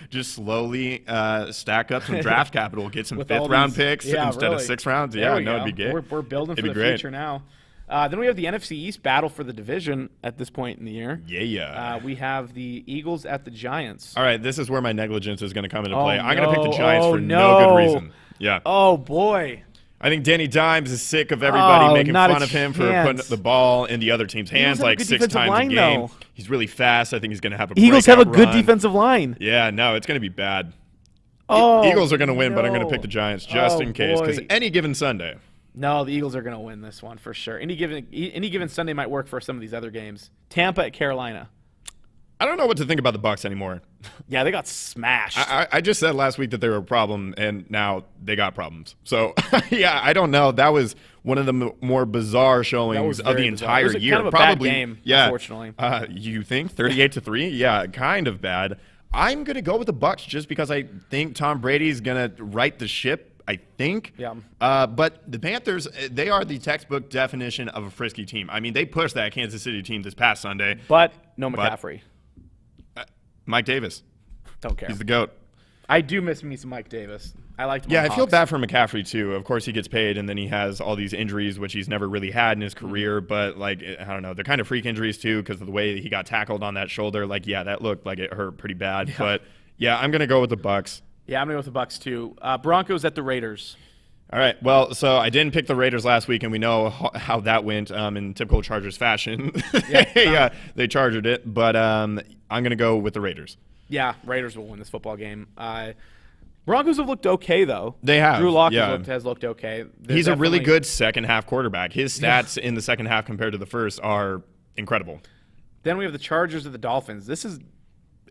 just slowly stack up some draft capital, get some With 5th round picks instead really. of 6th rounds. There Yeah, it'd be good. We're building for the great. future now. Then we have the NFC East battle for the division at this point in the year. Yeah. We have the Eagles at the Giants. All right, this is where my negligence is going to come into play. I'm going to pick the Oh, Giants for no good reason. Yeah. Oh, boy. I think Danny Dimes is sick of everybody making not fun a of him for chance. putting the ball in the other team's hands have a like good 6 defensive times line, a game. though. He's really fast. I think he's going to have a Eagles have a breakout good run. defensive line. Yeah, no, it's going to be bad. Oh, Eagles are going to win, but I'm going to no. pick the Giants just in case because boy. any given Sunday. No, the Eagles are going to win this one for sure. Any given Sunday might work for some of these other games. Tampa at Carolina. I don't know what to think about the Bucs anymore. Yeah, they got smashed. I just said last week that they were a problem, and now they got problems. So, yeah, I don't know. That was one of the more bizarre showings of the entire year. It was year. kind of a Probably, bad game, yeah. unfortunately. You think 38-3? Yeah, kind of bad. I'm going to go with the Bucs just because I think Tom Brady's going to right the ship I think. Yeah. But the Panthers, they are the textbook definition of a frisky team. I mean, they pushed that Kansas City team this past Sunday. But no McCaffrey. Mike Davis. Don't care. He's the GOAT. I do miss me some Mike Davis. I liked him. Yeah, on I feel Hawks. bad for McCaffrey, too. Of course, he gets paid, and then he has all these injuries, which he's never really had in his career. But, like, I don't know. They're kind of freak injuries, too, because of the way he got tackled on that shoulder. Like, yeah, that looked like it hurt pretty bad. Yeah. But, yeah, I'm going to go with the Bucs. Yeah, I'm going to go with the Bucs, too. Broncos at the Raiders. All right. Well, so I didn't pick the Raiders last week, and we know how that went in typical Chargers fashion. Yeah, they charged it. But I'm going to go with the Raiders. Yeah, Raiders will win this football game. Broncos have looked okay, though. They have. Drew Lock yeah. has looked okay. He's a really good second-half quarterback. His stats in the second half compared to the first are incredible. Then we have the Chargers at the Dolphins. This is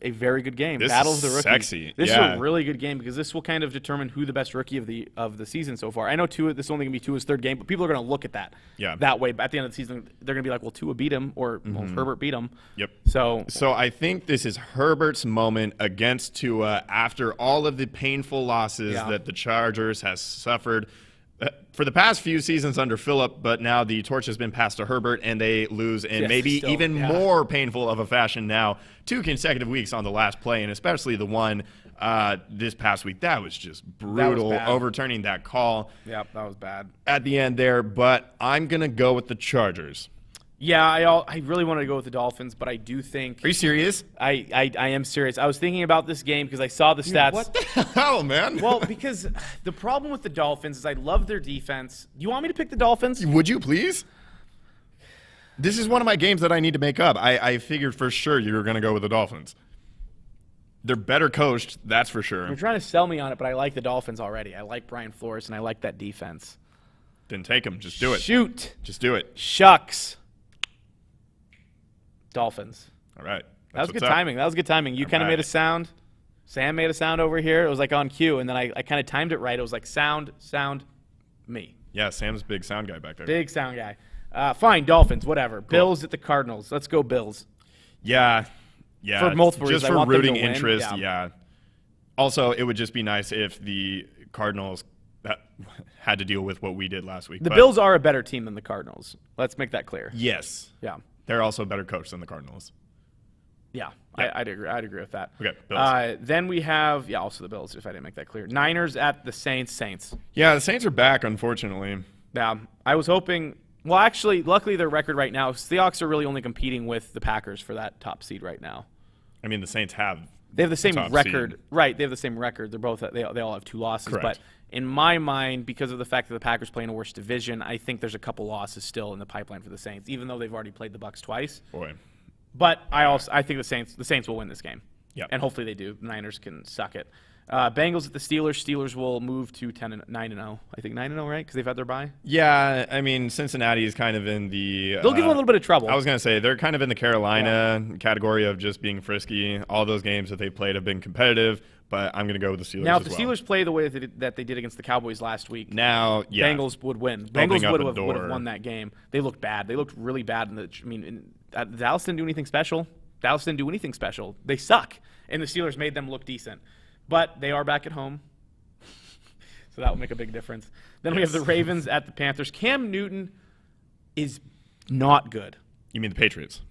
a very good game. This Battle is of the rookies. sexy. This yeah. is a really good game because this will kind of determine who the best rookie of the season so far. I know Tua, this is only going to be Tua's third game, but people are going to look at that that way. But at the end of the season, they're going to be like, well, Tua beat him, or well, Herbert beat him. Yep. So I think this is Herbert's moment against Tua after all of the painful losses that the Chargers has suffered for the past few seasons under Phillip, but now the torch has been passed to Herbert, and they lose in maybe even more painful of a fashion now. 2 consecutive weeks on the last play, and especially the one this past week. That was just brutal, overturning that call. Yeah, that was bad. At the end there, but I'm going to go with the Chargers. Yeah, I really wanted to go with the Dolphins, but I do think... Are you serious? I am serious. I was thinking about this game because I saw the stats. What the hell, man? Well, because the problem with the Dolphins is I love their defense. You want me to pick the Dolphins? Would you please? This is one of my games that I need to make up. I figured for sure you were going to go with the Dolphins. They're better coached, that's for sure. You're trying to sell me on it, but I like the Dolphins already. I like Brian Flores, and I like that defense. Then take them. Just do it. Shoot. Just do it. Shucks. Dolphins. All right. That was good timing. That was good timing. You kind of made a sound. Sam made a sound over here. It was like on cue, and then I kind of timed it right. It was like sound, me. Yeah, Sam's a big sound guy back there. Big sound guy. Fine, Dolphins, whatever. Cool. Bills at the Cardinals. Let's go Bills. Yeah. For multiple reasons. Just for rooting interest, yeah. Also, it would just be nice if the Cardinals had to deal with what we did last week. The Bills are a better team than the Cardinals. Let's make that clear. Yes. Yeah. They're also a better coach than the Cardinals. Yeah, I'd agree with that. Okay, Bills. Then we have, also the Bills, if I didn't make that clear. Niners at the Saints. Yeah, the Saints are back, unfortunately. Yeah, I was hoping, well, actually, luckily their record right now, Seahawks are really only competing with the Packers for that top seed right now. I mean, the Saints have They have the same record. Seed. Right, they have the same record. They're both, they all have 2 losses. Correct. But in my mind, because of the fact that the Packers play in a worse division, I think there's a couple losses still in the pipeline for the Saints, even though they've already played the Bucs twice. Boy. But I think the Saints will win this game. Yeah. And hopefully they do. The Niners can suck it. Bengals at the Steelers. Steelers will move to 9-0. I think 9-0, right? Because they've had their bye. Yeah, I mean, Cincinnati is kind of in the... They'll give them a little bit of trouble. I was going to say, they're kind of in the Carolina category of just being frisky. All those games that they've played have been competitive, but I'm going to go with the Steelers now, if the Steelers play the way that they did against the Cowboys last week, now, Bengals would win. Bengals would have won that game. They looked bad. They looked really bad. Dallas didn't do anything special. They suck, and the Steelers made them look decent. But they are back at home, so that will make a big difference. Then we have the Ravens at the Panthers. Cam Newton is not good. You mean the Patriots?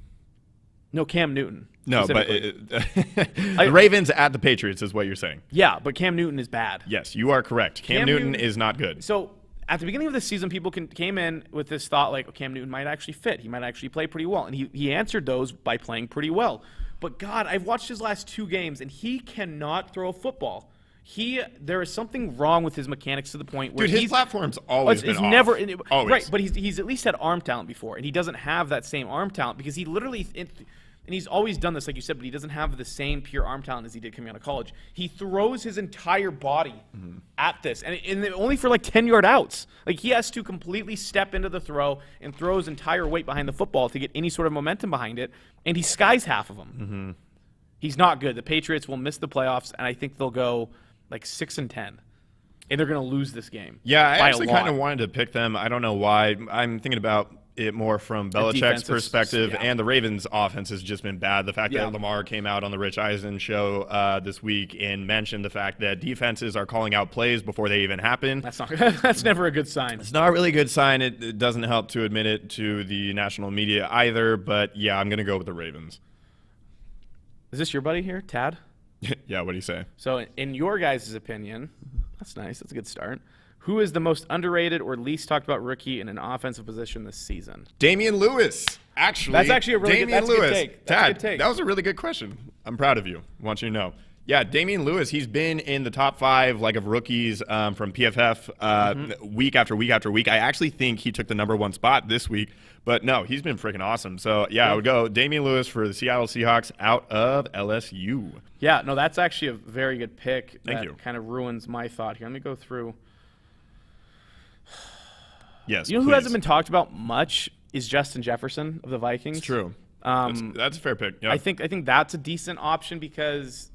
No, Cam Newton. No, but the Ravens at the Patriots is what you're saying. Yeah, but Cam Newton is bad. Yes, you are correct. Cam Newton is not good. So at the beginning of the season, people came in with this thought like, Cam Newton might actually fit. He might actually play pretty well. And he answered those by playing pretty well. But, God, I've watched his last 2 games, and he cannot throw a football. There is something wrong with his mechanics to the point where his platform's always been off. Never, always. Right, but he's at least had arm talent before, and he doesn't have that same arm talent because he literally and he's always done this, like you said, but he doesn't have the same pure arm talent as he did coming out of college. He throws his entire body at this, and only for like 10-yard outs. Like, he has to completely step into the throw and throw his entire weight behind the football to get any sort of momentum behind it, and he skies half of them. He's not good. The Patriots will miss the playoffs, and I think they'll go like 6-10. And they're going to lose this game. Yeah, I actually kind of wanted to pick them. I don't know why. I'm thinking about it more from Belichick's defensive, perspective, yeah. and the Ravens' offense has just been bad. The fact Yeah. that Lamar came out on the Rich Eisen show this week and mentioned the fact that defenses are calling out plays before they even happen. That's not. That's never a good sign. It's not a really good sign. It doesn't help to admit it to the national media either, but yeah, I'm going to go with the Ravens. Is this your buddy here, Tad? Yeah, what do you say? So, in your guys' opinion, that's nice. That's a good start. Who is the most underrated or least talked about rookie in an offensive position this season? Damian Lewis. Actually, That's actually a really good- Damian that's a good Lewis. take. That's a Tad, good take. that was a really good question. I'm proud of you. I want you to know. Yeah, Damian Lewis, he's been in the top 5 of rookies from PFF week after week after week. I actually think he took the #1 spot this week, but no, he's been freaking awesome. So, yeah, I would go Damian Lewis for the Seattle Seahawks out of LSU. Yeah, no, that's actually a very good pick. Thank that you. Kind of ruins my thought here. Let me go through. Yes, You know who please. hasn't been talked about much is Justin Jefferson of the Vikings. It's true. That's a fair pick. Yeah. I think that's a decent option because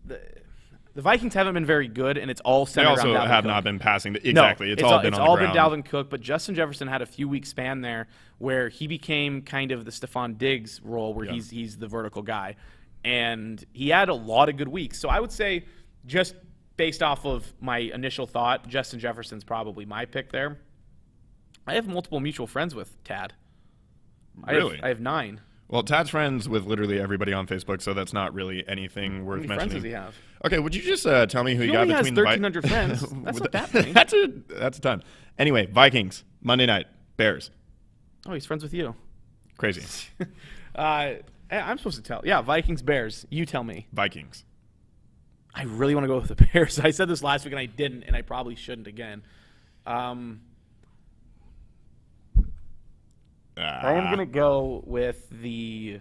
the Vikings haven't been very good, and it's all they centered also around Dalvin have Cook. not been passing. No, Exactly. It's all been on the ground. Dalvin Cook, but Justin Jefferson had a few week span there where he became kind of the Stephon Diggs role where Yeah. he's the vertical guy. And he had a lot of good weeks. So I would say just based off of my initial thought, Justin Jefferson's probably my pick there. I have multiple mutual friends with Tad. Really? I have 9. Well, Tad's friends with literally everybody on Facebook, so that's not really anything worth How many mentioning. friends does he have? Okay, would you just tell me who He you got only has between the 1,300 friends. That's not that many. That's a ton. Anyway, Vikings, Monday night, Bears. Oh, he's friends with you. Crazy. I'm supposed to tell. Yeah, Vikings, Bears. You tell me. Vikings. I really want to go with the Bears. I said this last week and I didn't, and I probably shouldn't again. I'm going to go with the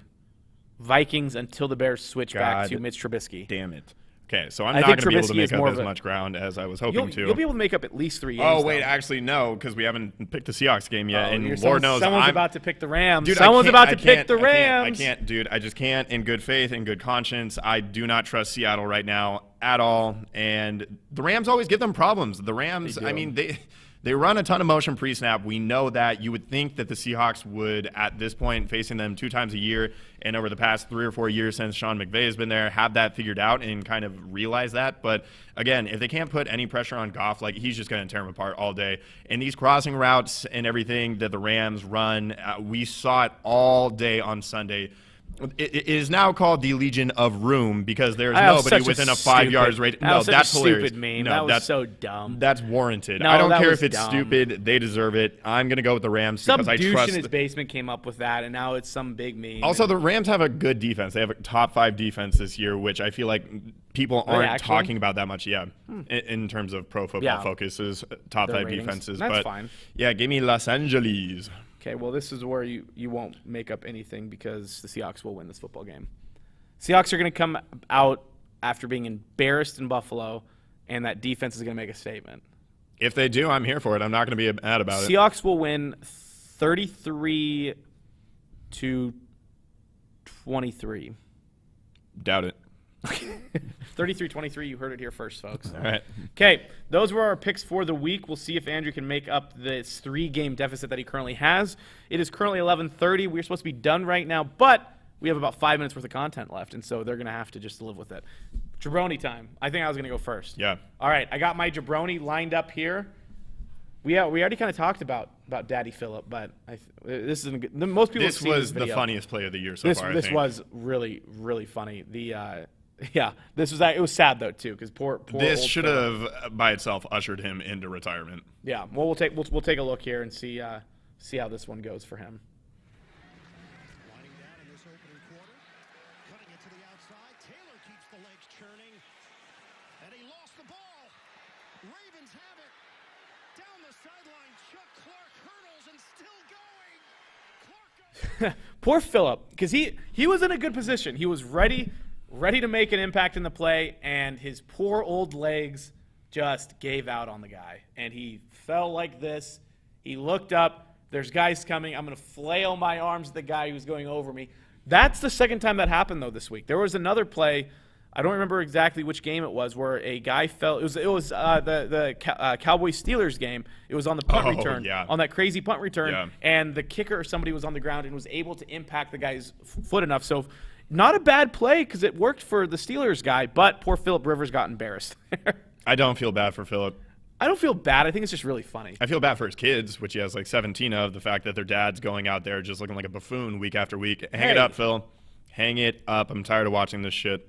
Vikings until the Bears switch back to God Mitch Trubisky. Damn it. Okay, so I'm I not think going to be able to Trubisky make is up more as of a- much ground as I was hoping to. You'll be able to make up at least 3 games. Oh, wait, though. actually, no, because we haven't picked the Seahawks game yet, Oh, and you're- Lord knows someone's I'm about to pick the Rams. Dude, Someone's about to pick the I Rams. can't, dude. I just can't, in good faith, in good conscience. I do not trust Seattle right now at all. And the Rams always give them problems. The Rams, They do. I mean, they run a ton of motion pre-snap. We know that. You would think that the Seahawks would, at this point, facing them 2 times a year, and over the past 3 or 4 years since Sean McVay has been there, have that figured out and kind of realize that. But again, if they can't put any pressure on Goff, he's just going to tear him apart all day. And these crossing routes and everything that the Rams run, we saw it all day on Sunday. It is now called the Legion of Room because there's That was nobody such a within a 5 stupid- yards radius. that No, was such a that's hilarious. stupid meme. No, That was that's so dumb. That's warranted. No, I don't that care was if it's dumb. stupid. They deserve it. I'm going to go with the Rams Some because I douche trust. in his basement came up with that, and now it's some big meme. Also, the Rams have a good defense. They have a top 5 defense this year, which I feel like people they aren't actually? talking about that much. Yeah, in terms of pro football Yeah. focuses, top Their 5 ratings. defenses. That's but fine. Yeah, give me Los Angeles. Okay, well, this is where you won't make up anything because the Seahawks will win this football game. Seahawks are going to come out after being embarrassed in Buffalo, and that defense is going to make a statement. If they do, I'm here for it. I'm not going to be mad about it. Seahawks will win 33-23. Doubt it. 33-23, you heard it here first, folks. All right. Okay, those were our picks for the week. We'll see if Andrew can make up this 3-game deficit that he currently has. It is currently 11:30. We're supposed to be done right now, but we have about 5 minutes worth of content left, and so they're going to have to just live with it. Jabroni time. I think I was going to go first. Yeah. All right, I got my Jabroni lined up here. We already kind of talked about Daddy Phillip, but this isn't good. Most people have This seen was this the video. funniest play of the year so far. This I think. was really, really funny. It was sad though too because poor This old should Phillip. have by itself ushered him into retirement. Yeah, well, we'll take a look here and see how this one goes for him. Winding down in this opening quarter, cutting it to the outside. Taylor keeps the legs churning, and he lost the ball. Ravens have it. Down the sideline, Chuck Clark hurdles and still going. Clark goes. Poor Phillip, because he was in a good position. He was ready to make an impact in the play, and his poor old legs just gave out on the guy. And he fell like this. He looked up. There's guys coming. I'm going to flail my arms at the guy who's going over me. That's the second time that happened, though, this week. There was another play I don't remember exactly which game it was where a guy fell. It was the Cowboys Steelers game. It was on the punt return, on that crazy punt return, and the kicker or somebody was on the ground and was able to impact the guy's foot enough. So not a bad play because it worked for the Steelers guy, but poor Phillip Rivers got embarrassed. I don't feel bad for Phillip. I don't feel bad. I think it's just really funny. I feel bad for his kids, which he has like 17 of, the fact that their dad's going out there just looking like a buffoon week after week. Hang it up, Phil. Hang it up. I'm tired of watching this shit.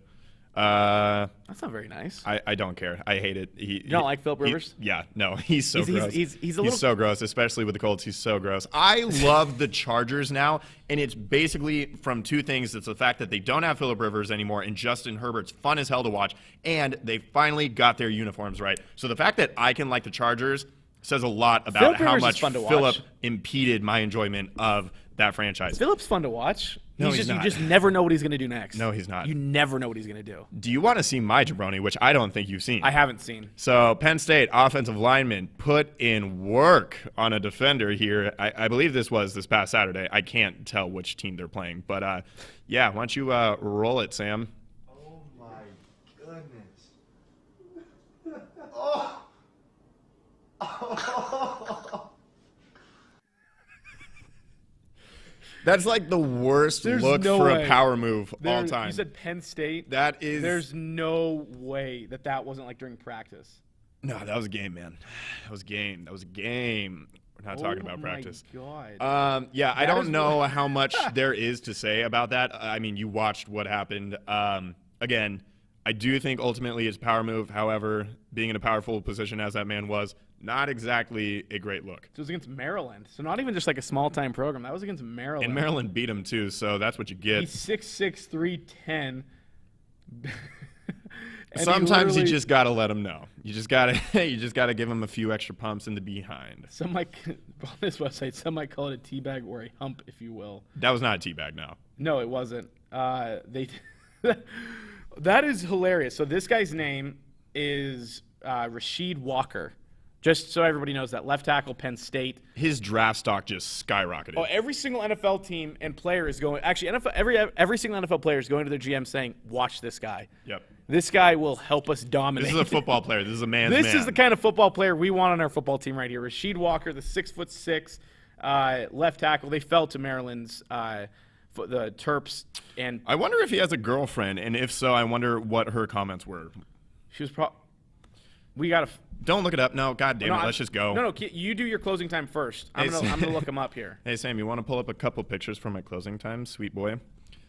That's not very nice. I don't care. I hate it. You don't like Phillip Rivers? No, he's so gross. He's so gross, especially with the Colts. He's so gross. I love the Chargers now, and it's basically from two things. It's the fact that they don't have Phillip Rivers anymore, and Justin Herbert's fun as hell to watch, and they finally got their uniforms right. So the fact that I can like the Chargers says a lot about how much Phillip impeded my enjoyment of that franchise. Phillip's fun to watch. No, he's not. You just never know what he's going to do next. No, he's not. You never know what he's going to do. Do you want to see my jabroni, which I don't think you've seen? I haven't seen. So Penn State offensive lineman put in work on a defender here. I believe this was this past Saturday. I can't tell which team they're playing. But, yeah, why don't you roll it, Sam? Oh, my goodness. Oh. Oh. That's like the worst look for a power move all time. You said Penn State? That is. There's no way that wasn't like during practice. No, that was a game, man. That was a game. We're not talking about practice. Oh, my God. Yeah, I don't know how much there is to say about that. I mean, you watched what happened. Again, I do think ultimately it's a power move. However, being in a powerful position as that man was, not exactly a great look. It was against Maryland. So not even just like a small-time program. That was against Maryland. And Maryland beat him, too, so that's what you get. He's 6'6", 310. Sometimes you just got to let him know. You just got to give him a few extra pumps in the behind. On this website, some might call it a teabag or a hump, if you will. That was not a teabag, no. No, it wasn't. That is hilarious. So this guy's name is Rasheed Walker. Just so everybody knows that, left tackle, Penn State. His draft stock just skyrocketed. Oh, every single NFL team and player is going. Actually, every single NFL player is going to their GM saying, "Watch this guy. Yep. This guy will help us dominate." This is a football player. This is a man's man. This is the kind of football player we want on our football team right here. Rasheed Walker, the 6'6" left tackle. They fell to Maryland's the Terps, and I wonder if he has a girlfriend, and if so, I wonder what her comments were. She was we gotta. Don't look it up. No, God damn it. Let's just go. No, you do your closing time first. I'm gonna look him up here. Hey, Sam, you want to pull up a couple pictures from my closing time, sweet boy?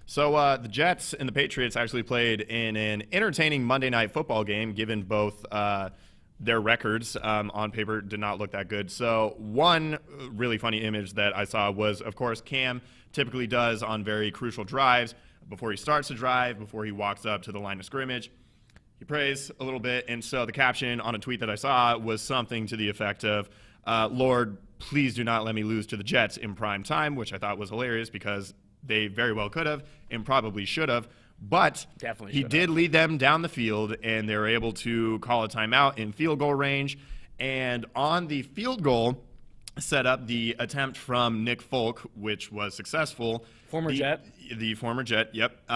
So the Jets and the Patriots actually played in an entertaining Monday Night Football game, given both their records on paper did not look that good. So one really funny image that I saw was, of course, Cam typically does on very crucial drives, before he starts to drive, before he walks up to the line of scrimmage. He prays a little bit, and so the caption on a tweet that I saw was something to the effect of, Lord, please do not let me lose to the Jets in prime time, which I thought was hilarious because they very well could have and probably should have. But he did lead them down the field, and they were able to call a timeout in field goal range. And on the field goal, set up the attempt from Nick Folk, which was successful. Jet? The former Jet, yep.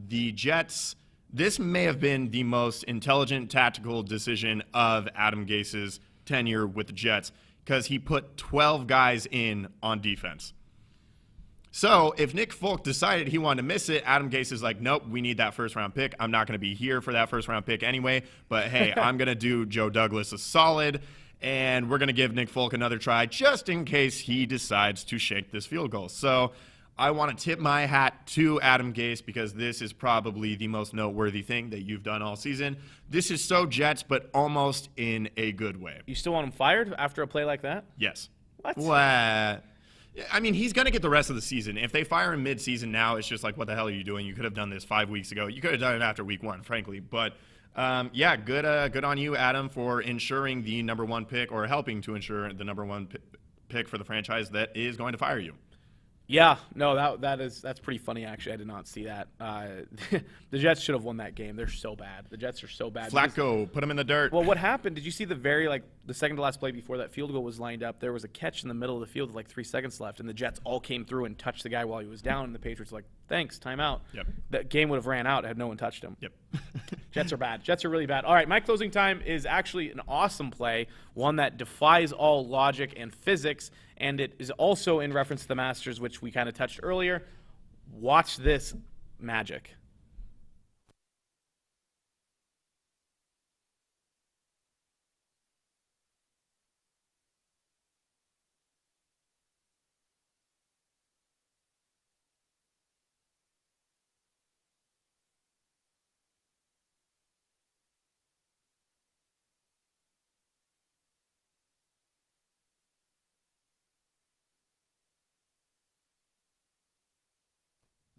The Jets... This may have been the most intelligent tactical decision of Adam Gase's tenure with the Jets because he put 12 guys in on defense. So if Nick Folk decided he wanted to miss it, Adam Gase is like, nope, we need that first-round pick. I'm not going to be here for that first-round pick anyway, but hey, I'm going to do Joe Douglas a solid, and we're going to give Nick Folk another try just in case he decides to shank this field goal. So I want to tip my hat to Adam Gase because this is probably the most noteworthy thing that you've done all season. This is so Jets, but almost in a good way. You still want him fired after a play like that? Yes. What? I mean, he's going to get the rest of the season. If they fire him mid-season now, it's just like, what the hell are you doing? You could have done this 5 weeks ago. You could have done it after week 1, frankly. But, yeah, good on you, Adam, for ensuring the number 1 pick or helping to ensure the number 1 pick for the franchise that is going to fire you. Yeah, no, that's pretty funny, actually. I did not see that. The Jets should have won that game. They're so bad. The Jets are so bad. Flacco, put him in the dirt. Well, what happened? Did you see the very, the second to last play before that field goal was lined up, there was a catch in the middle of the field with like 3 seconds left, and the Jets all came through and touched the guy while he was down, and the Patriots were like, thanks, timeout. Yep. That game would have ran out had no one touched him. Yep. Jets are bad. Jets are really bad. All right, my closing time is actually an awesome play, one that defies all logic and physics, and it is also in reference to the Masters, which we kind of touched earlier. Watch this magic.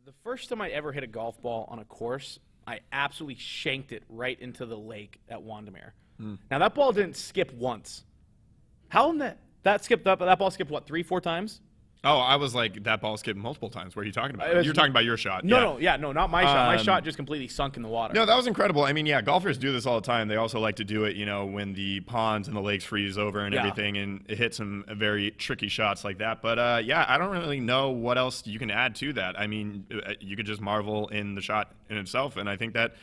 The first time I ever hit a golf ball on a course, I absolutely shanked it right into the lake at Wandamere. Now, that ball didn't skip once. How in that ball skipped, what, 3-4 times? Oh, I was like, that ball skipped multiple times. What are you talking about? You're talking about your shot. No, not my shot. My shot just completely sunk in the water. No, that was incredible. I mean, yeah, golfers do this all the time. They also like to do it, when the ponds and the lakes freeze over and everything, and it hits some very tricky shots like that. But, I don't really know what else you can add to that. I mean, you could just marvel in the shot in itself, and I think that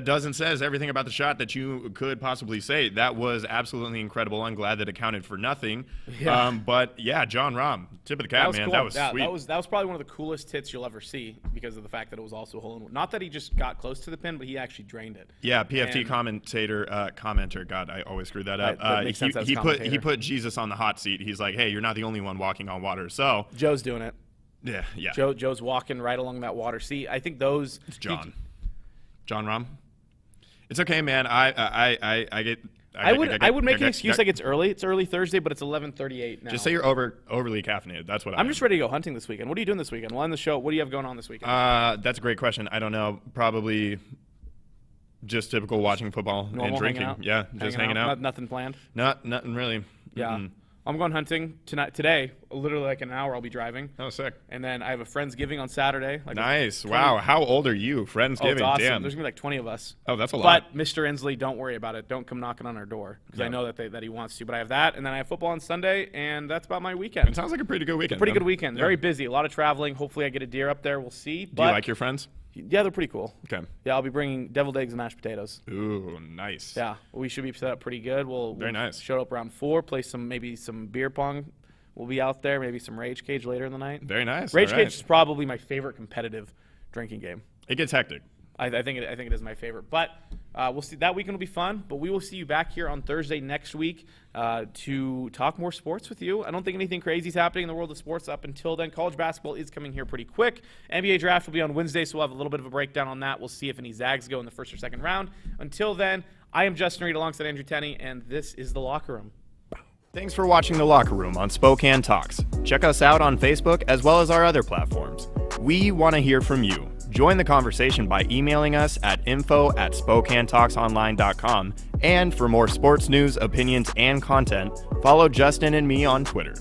does and says everything about the shot that you could possibly say. That was absolutely incredible. I'm glad that it counted for nothing. Yeah. But, yeah, John Rahm, tip of the cap, man. Cool. That was sweet. That was probably one of the coolest hits you'll ever see because of the fact that it was also a hole-in-one. Not that he just got close to the pin, but he actually drained it. Yeah, PFT commenter. God, I always screw that up. That makes sense. He put Jesus on the hot seat. He's like, hey, you're not the only one walking on water. So Joe's doing it. Yeah. Joe's walking right along that water. See, I think those. It's John Rahm. It's okay, man. I would make an excuse like it's early. It's early Thursday, but it's 11:38 now. Just say you're overly caffeinated. That's what I'm just ready to go hunting this weekend. What are you doing this weekend? We'll end the show. What do you have going on this weekend? That's a great question. I don't know. Probably just typical watching football and drinking. Yeah, just hanging out. Nothing planned. Nothing really. Yeah. Mm-mm. I'm going hunting today. Literally like an hour I'll be driving. Oh, sick. And then I have a Friendsgiving on Saturday. Nice. Wow. How old are you? Friendsgiving. Oh, it's awesome. Damn. There's going to be like 20 of us. Oh, that's a lot. But Mr. Inslee, don't worry about it. Don't come knocking on our door because I know that he wants to. But I have that, and then I have football on Sunday, and that's about my weekend. It sounds like a pretty good weekend. Pretty good weekend. Yeah. Very busy. A lot of traveling. Hopefully I get a deer up there. We'll see. Do you like your friends? Yeah, they're pretty cool. Okay. Yeah, I'll be bringing deviled eggs and mashed potatoes. Ooh, nice. Yeah, we should be set up pretty good. Very nice. Show up around 4, play maybe some beer pong. We'll be out there, maybe some Rage Cage later in the night. Very nice. Rage Cage is probably my favorite competitive drinking game. It gets hectic. I think it is my favorite. But we'll see. That weekend will be fun. But we will see you back here on Thursday next week to talk more sports with you. I don't think anything crazy is happening in the world of sports up until then. College basketball is coming here pretty quick. NBA draft will be on Wednesday, so we'll have a little bit of a breakdown on that. We'll see if any Zags go in the first or second round. Until then, I am Justin Reed alongside Andrew Tenney, and this is The Locker Room. Thanks for watching The Locker Room on Spokane Talks. Check us out on Facebook as well as our other platforms. We want to hear from you. Join the conversation by emailing us at info@SpokaneTalksOnline.com. And for more sports news, opinions, and content, follow Justin and me on Twitter.